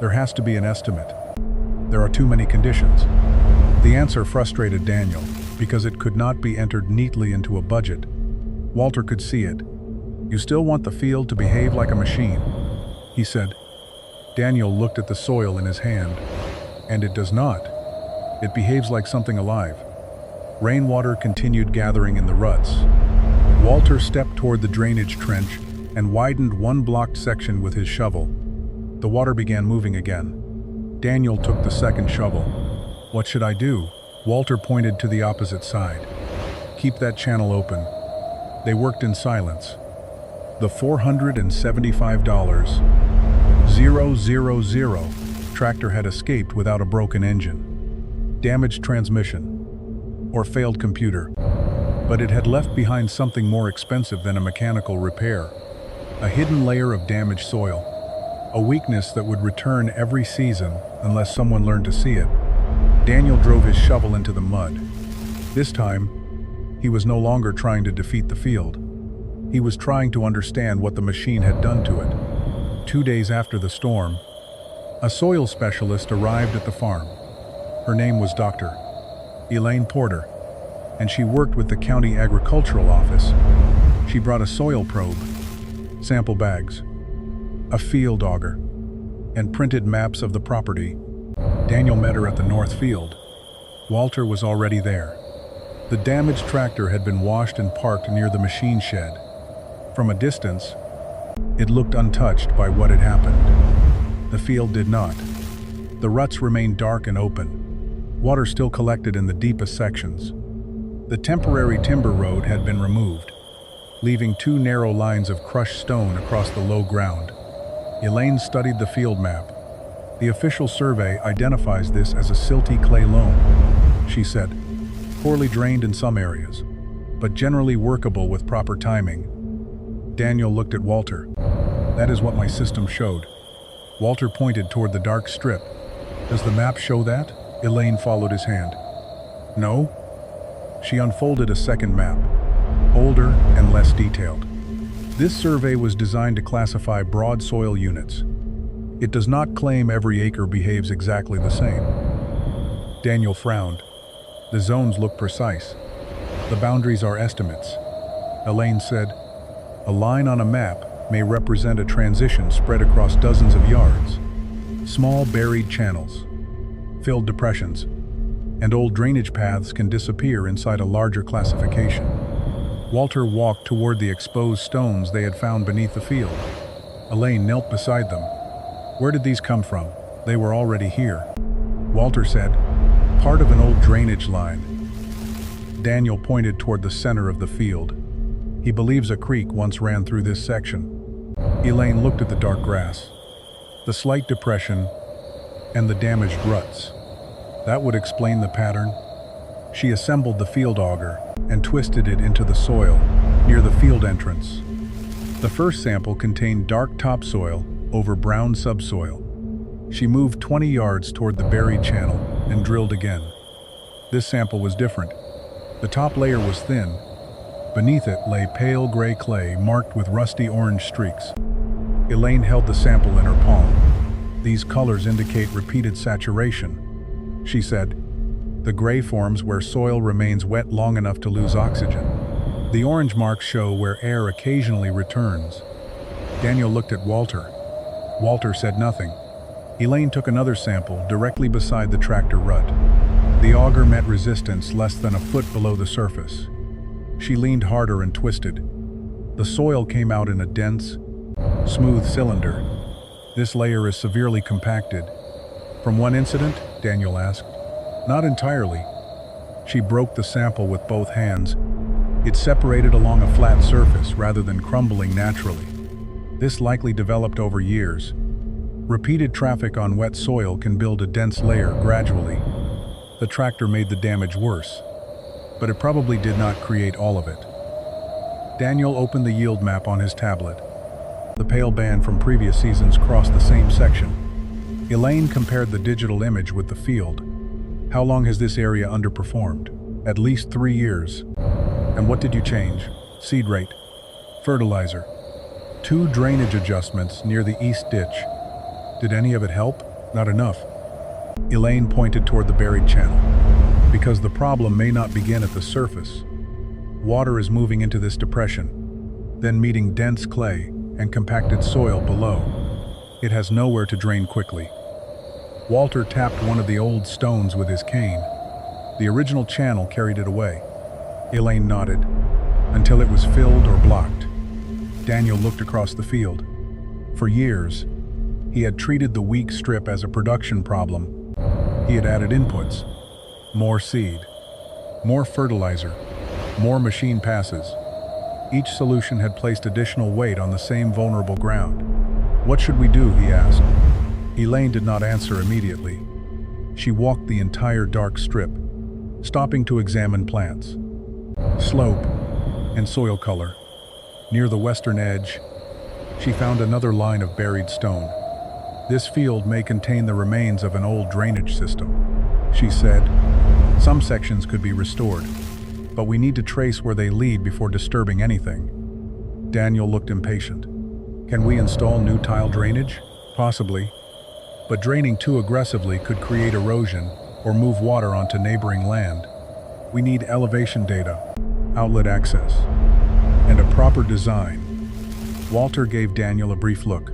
There has to be an estimate. There are too many conditions. The answer frustrated Daniel because it could not be entered neatly into a budget. Walter could see it. You still want the field to behave like a machine, he said. Daniel looked at the soil in his hand, and it does not. It behaves like something alive. Rainwater continued gathering in the ruts. Walter stepped toward the drainage trench and widened one blocked section with his shovel. The water began moving again. Daniel took the second shovel. What should I do? Walter pointed to the opposite side. Keep that channel open. They worked in silence. The $475,000 tractor had escaped without a broken engine, damaged transmission, or failed computer. But it had left behind something more expensive than a mechanical repair. A hidden layer of damaged soil. A weakness that would return every season unless someone learned to see it. Daniel drove his shovel into the mud. This time, he was no longer trying to defeat the field. He was trying to understand what the machine had done to it. 2 days after the storm, a soil specialist arrived at the farm. Her name was Dr. Elaine Porter, and she worked with the county agricultural office. She brought a soil probe, sample bags, a field auger, and printed maps of the property. Daniel met her at the north field. Walter was already there. The damaged tractor had been washed and parked near the machine shed. From a distance, it looked untouched by what had happened. The field did not. The ruts remained dark and open. Water still collected in the deepest sections. The temporary timber road had been removed, leaving 2 narrow lines of crushed stone across the low ground. Elaine studied the field map. The official survey identifies this as a silty clay loam, she said. Poorly drained in some areas, but generally workable with proper timing. Daniel looked at Walter. That is what my system showed. Walter pointed toward the dark strip. Does the map show that? Elaine followed his hand. No. She unfolded a second map, older and less detailed. This survey was designed to classify broad soil units. It does not claim every acre behaves exactly the same. Daniel frowned. The zones look precise. The boundaries are estimates. Elaine said, a line on a map may represent a transition spread across dozens of yards. Small buried channels, filled depressions, and old drainage paths can disappear inside a larger classification. Walter walked toward the exposed stones they had found beneath the field. Elaine knelt beside them. Where did these come from? They were already here. Walter said, part of an old drainage line. Daniel pointed toward the center of the field. He believes a creek once ran through this section. Elaine looked at the dark grass, the slight depression, and the damaged ruts. That would explain the pattern. She assembled the field auger and twisted it into the soil near the field entrance. The first sample contained dark topsoil over brown subsoil. She moved 20 yards toward the buried channel and drilled again. This sample was different. The top layer was thin. Beneath it lay pale gray clay marked with rusty orange streaks. Elaine held the sample in her palm. These colors indicate repeated saturation, she said. The gray forms where soil remains wet long enough to lose oxygen. The orange marks show where air occasionally returns. Daniel looked at Walter. Walter said nothing. Elaine took another sample directly beside the tractor rut. The auger met resistance less than a foot below the surface. She leaned harder and twisted. The soil came out in a dense, smooth cylinder. This layer is severely compacted. From one incident? Daniel asked. Not entirely. She broke the sample with both hands. It separated along a flat surface rather than crumbling naturally. This likely developed over years. Repeated traffic on wet soil can build a dense layer gradually. The tractor made the damage worse, but it probably did not create all of it. Daniel opened the yield map on his tablet. The pale band from previous seasons crossed the same section. Elaine compared the digital image with the field. How long has this area underperformed? At least 3 years. And what did you change? Seed rate, fertilizer, 2 drainage adjustments near the east ditch. Did any of it help? Not enough. Elaine pointed toward the buried channel. Because the problem may not begin at the surface. Water is moving into this depression, then meeting dense clay and compacted soil below. It has nowhere to drain quickly. Walter tapped one of the old stones with his cane. The original channel carried it away. Elaine nodded, until it was filled or blocked. Daniel looked across the field. For years, he had treated the weak strip as a production problem. He had added inputs, more seed, more fertilizer, more machine passes. Each solution had placed additional weight on the same vulnerable ground. What should we do, he asked. Elaine did not answer immediately. She walked the entire dark strip, stopping to examine plants, slope, and soil color. Near the western edge, she found another line of buried stone. This field may contain the remains of an old drainage system, she said. Some sections could be restored, but we need to trace where they lead before disturbing anything. Daniel looked impatient. Can we install new tile drainage? Possibly. But draining too aggressively could create erosion or move water onto neighboring land. We need elevation data, outlet access, and a proper design. Walter gave Daniel a brief look.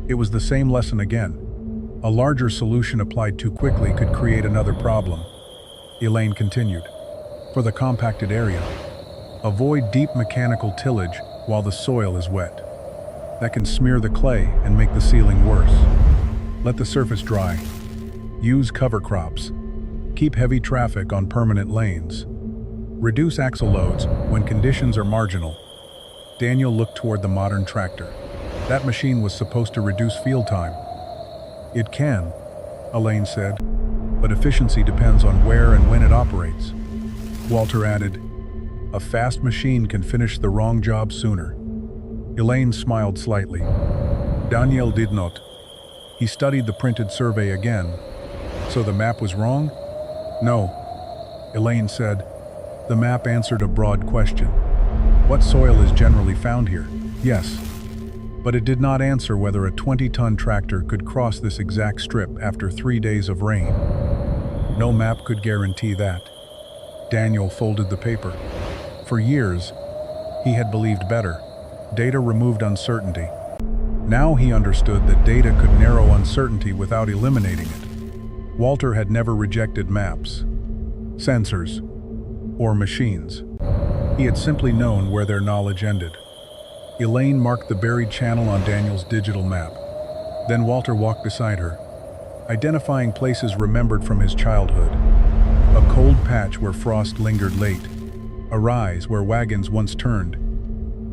It was the same lesson again. A larger solution applied too quickly could create another problem. Elaine continued. For the compacted area, avoid deep mechanical tillage while the soil is wet. That can smear the clay and make the sealing worse. Let the surface dry. Use cover crops. Keep heavy traffic on permanent lanes. Reduce axle loads when conditions are marginal. Daniel looked toward the modern tractor. That machine was supposed to reduce field time. It can, Elaine said, but efficiency depends on where and when it operates. Walter added, a fast machine can finish the wrong job sooner. Elaine smiled slightly. Daniel did not. He studied the printed survey again. So the map was wrong? No, Elaine said. The map answered a broad question. What soil is generally found here? Yes. But it did not answer whether a 20-ton tractor could cross this exact strip after 3 days of rain. No map could guarantee that. Daniel folded the paper. For years, he had believed better. Data removed uncertainty. Now he understood that data could narrow uncertainty without eliminating it. Walter had never rejected maps, sensors, or machines. He had simply known where their knowledge ended. Elaine marked the buried channel on Daniel's digital map. Then Walter walked beside her, identifying places remembered from his childhood. A cold patch where frost lingered late. A rise where wagons once turned.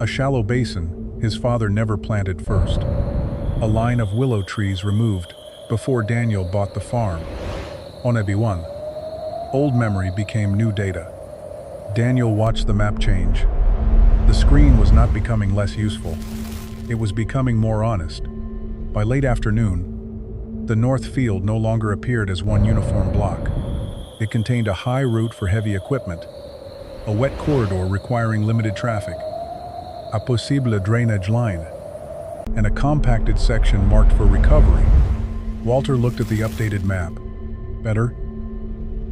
A shallow basin his father never planted first. A line of willow trees removed before Daniel bought the farm. On Ebi-1, old memory became new data. Daniel watched the map change. The screen was not becoming less useful. It was becoming more honest. By late afternoon, the north field no longer appeared as one uniform block. It contained a high route for heavy equipment, a wet corridor requiring limited traffic, a possible drainage line, and a compacted section marked for recovery. Walter looked at the updated map. Better?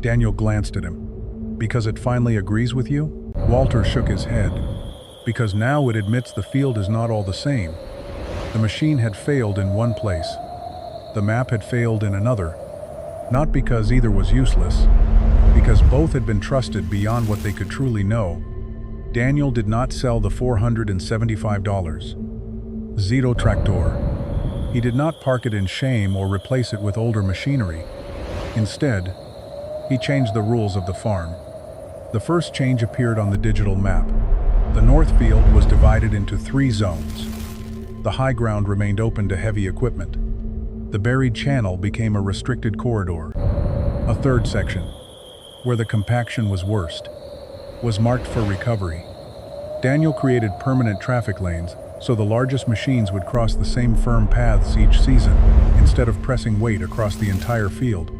Daniel glanced at him. Because it finally agrees with you? Walter shook his head. Because now it admits the field is not all the same. The machine had failed in one place. The map had failed in another. Not because either was useless, because both had been trusted beyond what they could truly know. Daniel did not sell the $475 Zero tractor. He did not park it in shame or replace it with older machinery. Instead, he changed the rules of the farm. The first change appeared on the digital map. The north field was divided into 3 zones. The high ground remained open to heavy equipment. The buried channel became a restricted corridor. A third section, where the compaction was worst, was marked for recovery. Daniel created permanent traffic lanes so the largest machines would cross the same firm paths each season, instead of pressing weight across the entire field.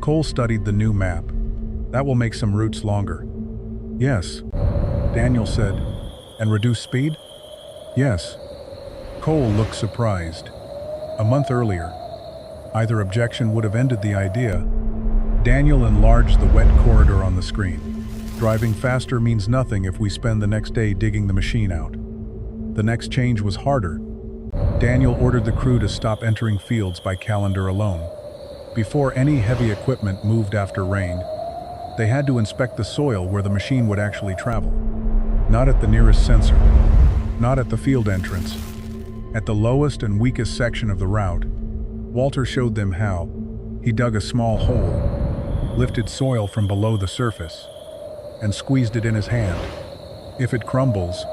Cole studied the new map. That will make some routes longer. Yes, Daniel said. And reduce speed? Yes. Cole looked surprised. A month earlier, either objection would have ended the idea. Daniel enlarged the wet corridor on the screen. Driving faster means nothing if we spend the next day digging the machine out. The next change was harder. Daniel ordered the crew to stop entering fields by calendar alone. Before any heavy equipment moved after rain, they had to inspect the soil where the machine would actually travel. Not at the nearest sensor, not at the field entrance. At the lowest and weakest section of the route, Walter showed them how. He dug a small hole, lifted soil from below the surface, and squeezed it in his hand. If it crumbles,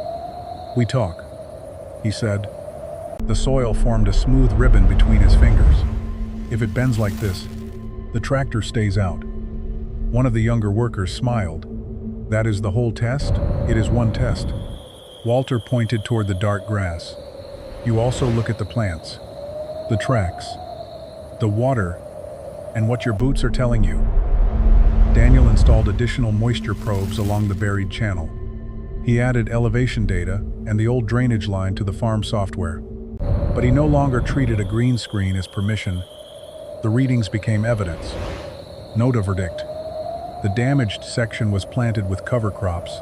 we talk, he said. The soil formed a smooth ribbon between his fingers. If it bends like this, the tractor stays out. One of the younger workers smiled. That is the whole test? It is one test. Walter pointed toward the dark grass. You also look at the plants, the tracks, the water, and what your boots are telling you. Daniel installed additional moisture probes along the buried channel. He added elevation data and the old drainage line to the farm software. But he no longer treated a green screen as permission. The readings became evidence. Note a verdict. The damaged section was planted with cover crops.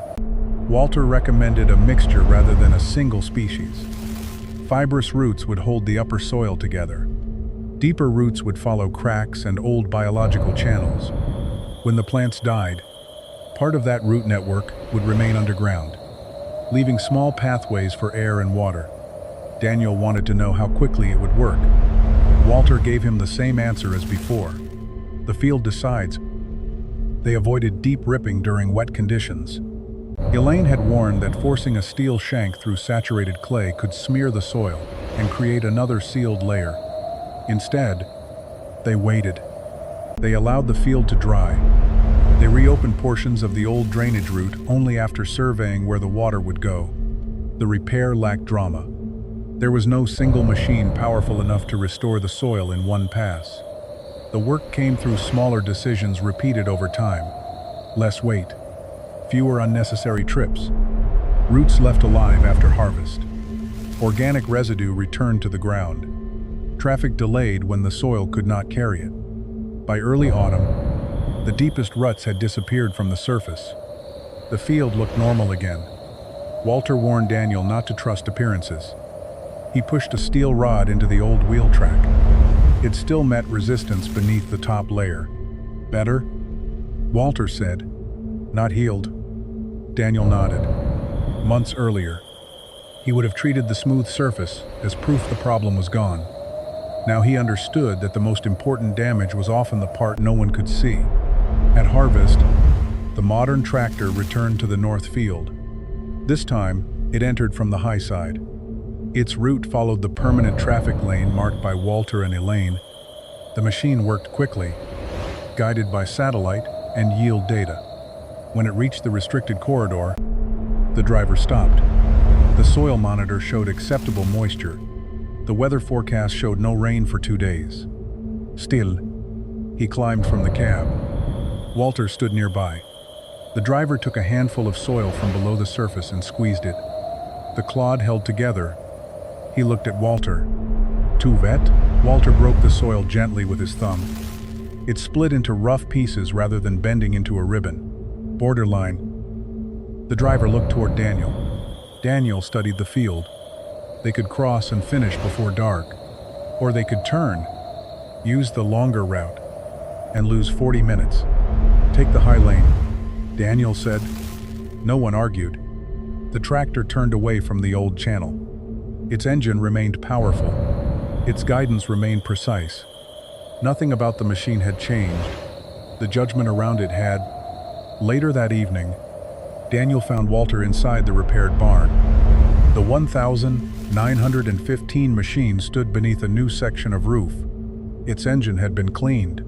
Walter recommended a mixture rather than a single species. Fibrous roots would hold the upper soil together. Deeper roots would follow cracks and old biological channels. When the plants died, part of that root network would remain underground, leaving small pathways for air and water. Daniel wanted to know how quickly it would work. Walter gave him the same answer as before. The field decides. They avoided deep ripping during wet conditions. Elaine had warned that forcing a steel shank through saturated clay could smear the soil and create another sealed layer. Instead, they waited. They allowed the field to dry. They reopened portions of the old drainage route only after surveying where the water would go. The repair lacked drama. There was no single machine powerful enough to restore the soil in one pass. The work came through smaller decisions repeated over time. Less weight, fewer unnecessary trips, roots left alive after harvest. Organic residue returned to the ground. Traffic delayed when the soil could not carry it. By early autumn, the deepest ruts had disappeared from the surface. The field looked normal again. Walter warned Daniel not to trust appearances. He pushed a steel rod into the old wheel track. It still met resistance beneath the top layer. Better? Walter said. Not healed. Daniel nodded. Months earlier, he would have treated the smooth surface as proof the problem was gone. Now he understood that the most important damage was often the part no one could see. At harvest, the modern tractor returned to the north field. This time, it entered from the high side. Its route followed the permanent traffic lane marked by Walter and Elaine. The machine worked quickly, guided by satellite and yield data. When it reached the restricted corridor, the driver stopped. The soil monitor showed acceptable moisture. The weather forecast showed no rain for 2 days. Still, he climbed from the cab. Walter stood nearby. The driver took a handful of soil from below the surface and squeezed it. The clod held together. He looked at Walter. Too wet? Walter broke the soil gently with his thumb. It split into rough pieces rather than bending into a ribbon. Borderline. The driver looked toward Daniel. Daniel studied the field. They could cross and finish before dark. Or they could turn, use the longer route, and lose 40 minutes. Take the high lane, Daniel said. No one argued. The tractor turned away from the old channel. Its engine remained powerful. Its guidance remained precise. Nothing about the machine had changed. The judgment around it had. Later that evening, Daniel found Walter inside the repaired barn. The 1,915 machine stood beneath a new section of roof. Its engine had been cleaned,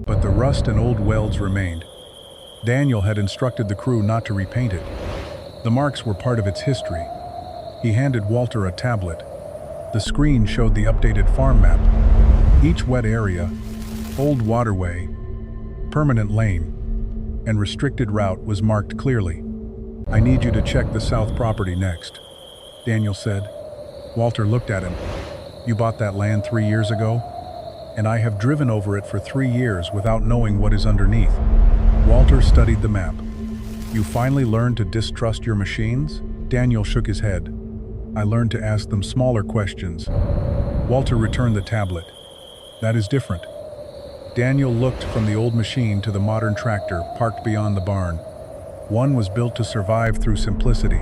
but the rust and old welds remained. Daniel had instructed the crew not to repaint it. The marks were part of its history. He handed Walter a tablet. The screen showed the updated farm map. Each wet area, old waterway, permanent lane, and restricted route was marked clearly. "I need you to check the south property next," Daniel said. Walter looked at him. "You bought that land 3 years ago? And I have driven over it for 3 years without knowing what is underneath." Walter studied the map. "You finally learned to distrust your machines?" Daniel shook his head. "I learned to ask them smaller questions." Walter returned the tablet. "That is different." Daniel looked from the old machine to the modern tractor parked beyond the barn. One was built to survive through simplicity.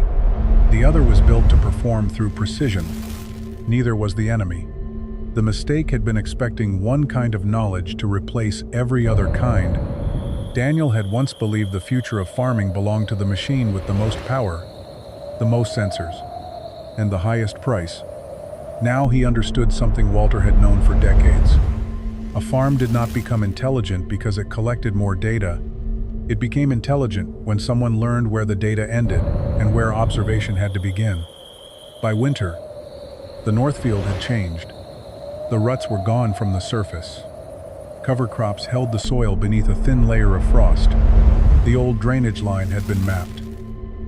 The other was built to perform through precision. Neither was the enemy. The mistake had been expecting one kind of knowledge to replace every other kind. Daniel had once believed the future of farming belonged to the machine with the most power, the most sensors, and the highest price. Now he understood something Walter had known for decades. A farm did not become intelligent because it collected more data. It became intelligent when someone learned where the data ended and where observation had to begin. By winter, the North Field had changed. The ruts were gone from the surface. Cover crops held the soil beneath a thin layer of frost. The old drainage line had been mapped,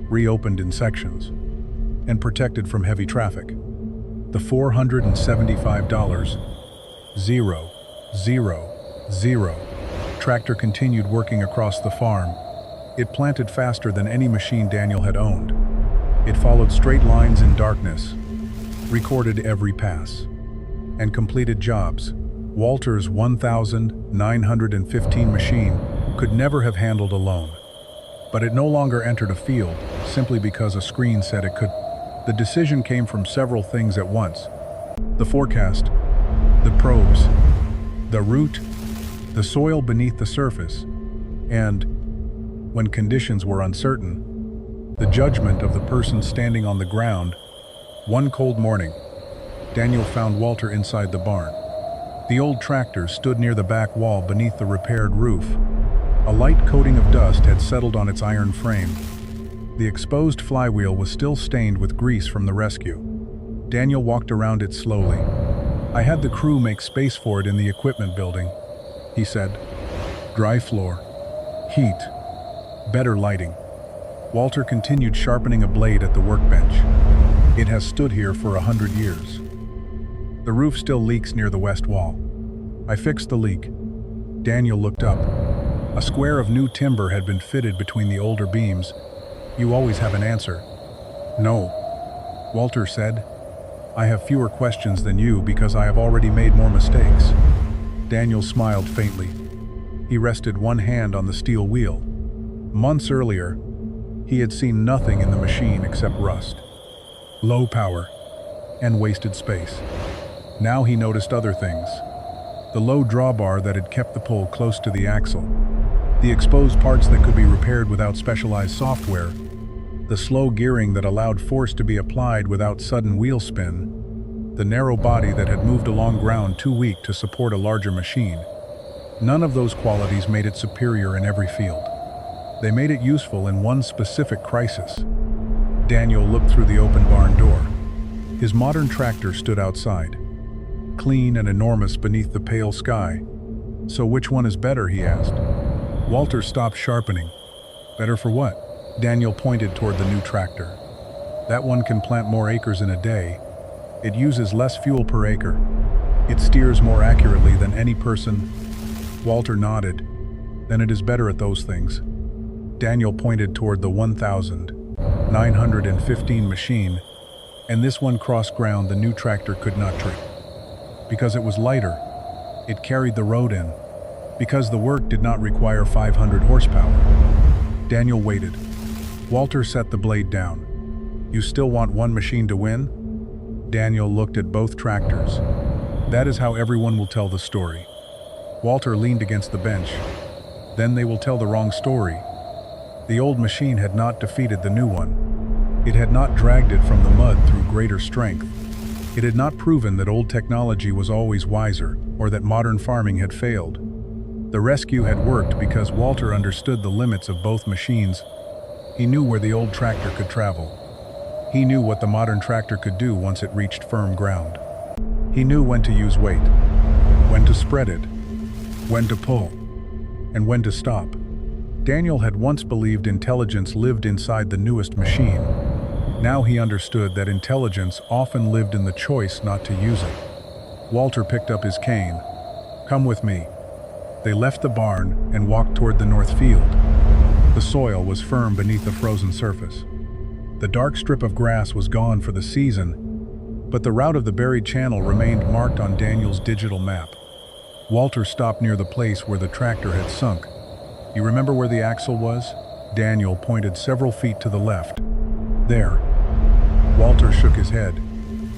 reopened in sections, and protected from heavy traffic. The $475, 000 tractor continued working across the farm. It planted faster than any machine Daniel had owned. It followed straight lines in darkness, recorded every pass, and completed jobs Walter's 1,915 machine could never have handled alone. But it no longer entered a field simply because a screen said it could. The decision came from several things at once: the forecast, the probes, the route, the soil beneath the surface, and, when conditions were uncertain, the judgment of the person standing on the ground. One cold morning, Daniel found Walter inside the barn. The old tractor stood near the back wall beneath the repaired roof. A light coating of dust had settled on its iron frame. The exposed flywheel was still stained with grease from the rescue. Daniel walked around it slowly. "I had the crew make space for it in the equipment building," he said. "Dry floor, heat, better lighting." Walter continued sharpening a blade at the workbench. "It has stood here for 100 years. The roof still leaks near the west wall. I fixed the leak." Daniel looked up. A square of new timber had been fitted between the older beams. "You always have an answer." "No," Walter said. "I have fewer questions than you because I have already made more mistakes." Daniel smiled faintly. He rested one hand on the steel wheel. Months earlier, he had seen nothing in the machine except rust, low power, and wasted space. Now he noticed other things: the low drawbar that had kept the pole close to the axle, the exposed parts that could be repaired without specialized software, the slow gearing that allowed force to be applied without sudden wheel spin, the narrow body that had moved along ground too weak to support a larger machine. None of those qualities made it superior in every field. They made it useful in one specific crisis. Daniel looked through the open barn door. His modern tractor stood outside, clean and enormous beneath the pale sky. "So which one is better?" he asked. Walter stopped sharpening. "Better for what?" Daniel pointed toward the new tractor. "That one can plant more acres in a day. It uses less fuel per acre. It steers more accurately than any person." Walter nodded. "Then it is better at those things." Daniel pointed toward the 1,915 machine, and this one crossed ground the new tractor could not trip. Because it was lighter, it carried the road in. Because the work did not require 500 horsepower. Daniel waited. Walter set the blade down. "You still want one machine to win?" Daniel looked at both tractors. "That is how everyone will tell the story." Walter leaned against the bench. "Then they will tell the wrong story." The old machine had not defeated the new one. It had not dragged it from the mud through greater strength. It had not proven that old technology was always wiser, or that modern farming had failed. The rescue had worked because Walter understood the limits of both machines. He knew where the old tractor could travel. He knew what the modern tractor could do once it reached firm ground. He knew when to use weight, when to spread it, when to pull, and when to stop. Daniel had once believed intelligence lived inside the newest machine. Now he understood that intelligence often lived in the choice not to use it. Walter picked up his cane. "Come with me." They left the barn and walked toward the north field. The soil was firm beneath the frozen surface. The dark strip of grass was gone for the season, but the route of the buried channel remained marked on Daniel's digital map. Walter stopped near the place where the tractor had sunk. "You remember where the axle was?" Daniel pointed several feet to the left. "There." Walter shook his head.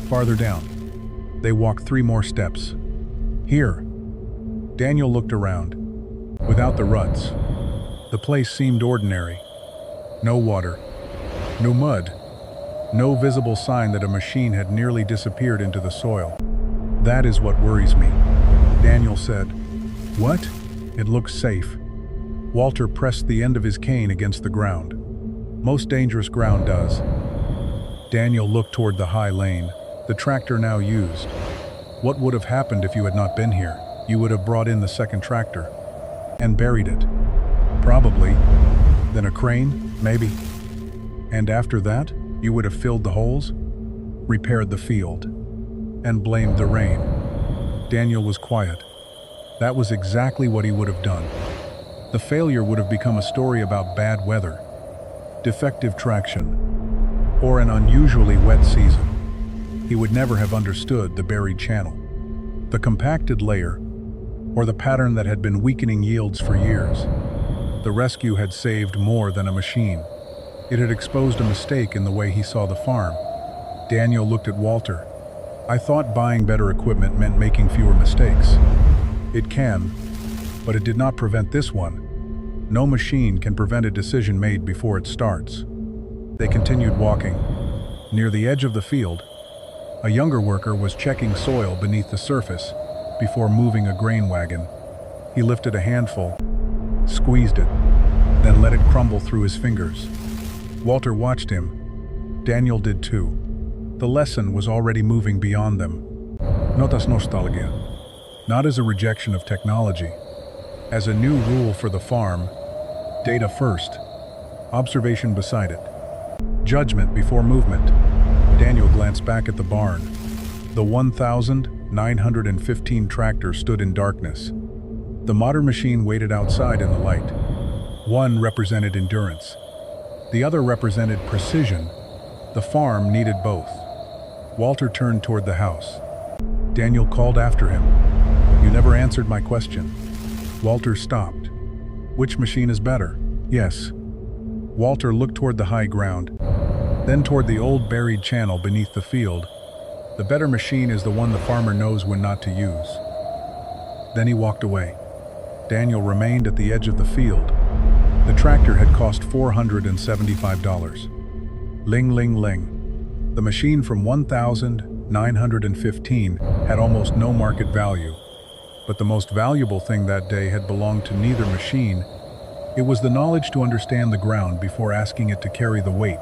"Farther down." They walked 3 more steps. "Here." Daniel looked around. Without the ruts, the place seemed ordinary. No water, no mud, no visible sign that a machine had nearly disappeared into the soil. "That is what worries me," Daniel said. "What?" "It looks safe." Walter pressed the end of his cane against the ground. "Most dangerous ground does." Daniel looked toward the high lane, the tractor now used. "What would have happened if you had not been here?" "You would have brought in the second tractor and buried it." "Probably. Then a crane, maybe." "And after that, you would have filled the holes, repaired the field, and blamed the rain." Daniel was quiet. That was exactly what he would have done. The failure would have become a story about bad weather, defective traction, or an unusually wet season. He would never have understood the buried channel, the compacted layer, or the pattern that had been weakening yields for years. The rescue had saved more than a machine. It had exposed a mistake in the way he saw the farm. Daniel looked at Walter. "I thought buying better equipment meant making fewer mistakes." "It can, but it did not prevent this one. No machine can prevent a decision made before it starts." They continued walking. Near the edge of the field, a younger worker was checking soil beneath the surface before moving a grain wagon. He lifted a handful, squeezed it, then let it crumble through his fingers. Walter watched him. Daniel did too. The lesson was already moving beyond them. Notas nostalgia. Not as a rejection of technology, as a new rule for the farm. Data first, observation beside it, judgment before movement. Daniel glanced back at the barn. The 1,915 tractor stood in darkness. The modern machine waited outside in the light. One represented endurance. The other represented precision. The farm needed both. Walter turned toward the house. Daniel called after him. "You never answered my question." Walter stopped. "Which machine is better?" "Yes." Walter looked toward the high ground, then toward the old buried channel beneath the field. "The better machine is the one the farmer knows when not to use." Then he walked away. Daniel remained at the edge of the field. The tractor had cost $475. Ling ling ling. The machine from 1,915 had almost no market value. But the most valuable thing that day had belonged to neither machine. It was the knowledge to understand the ground before asking it to carry the weight.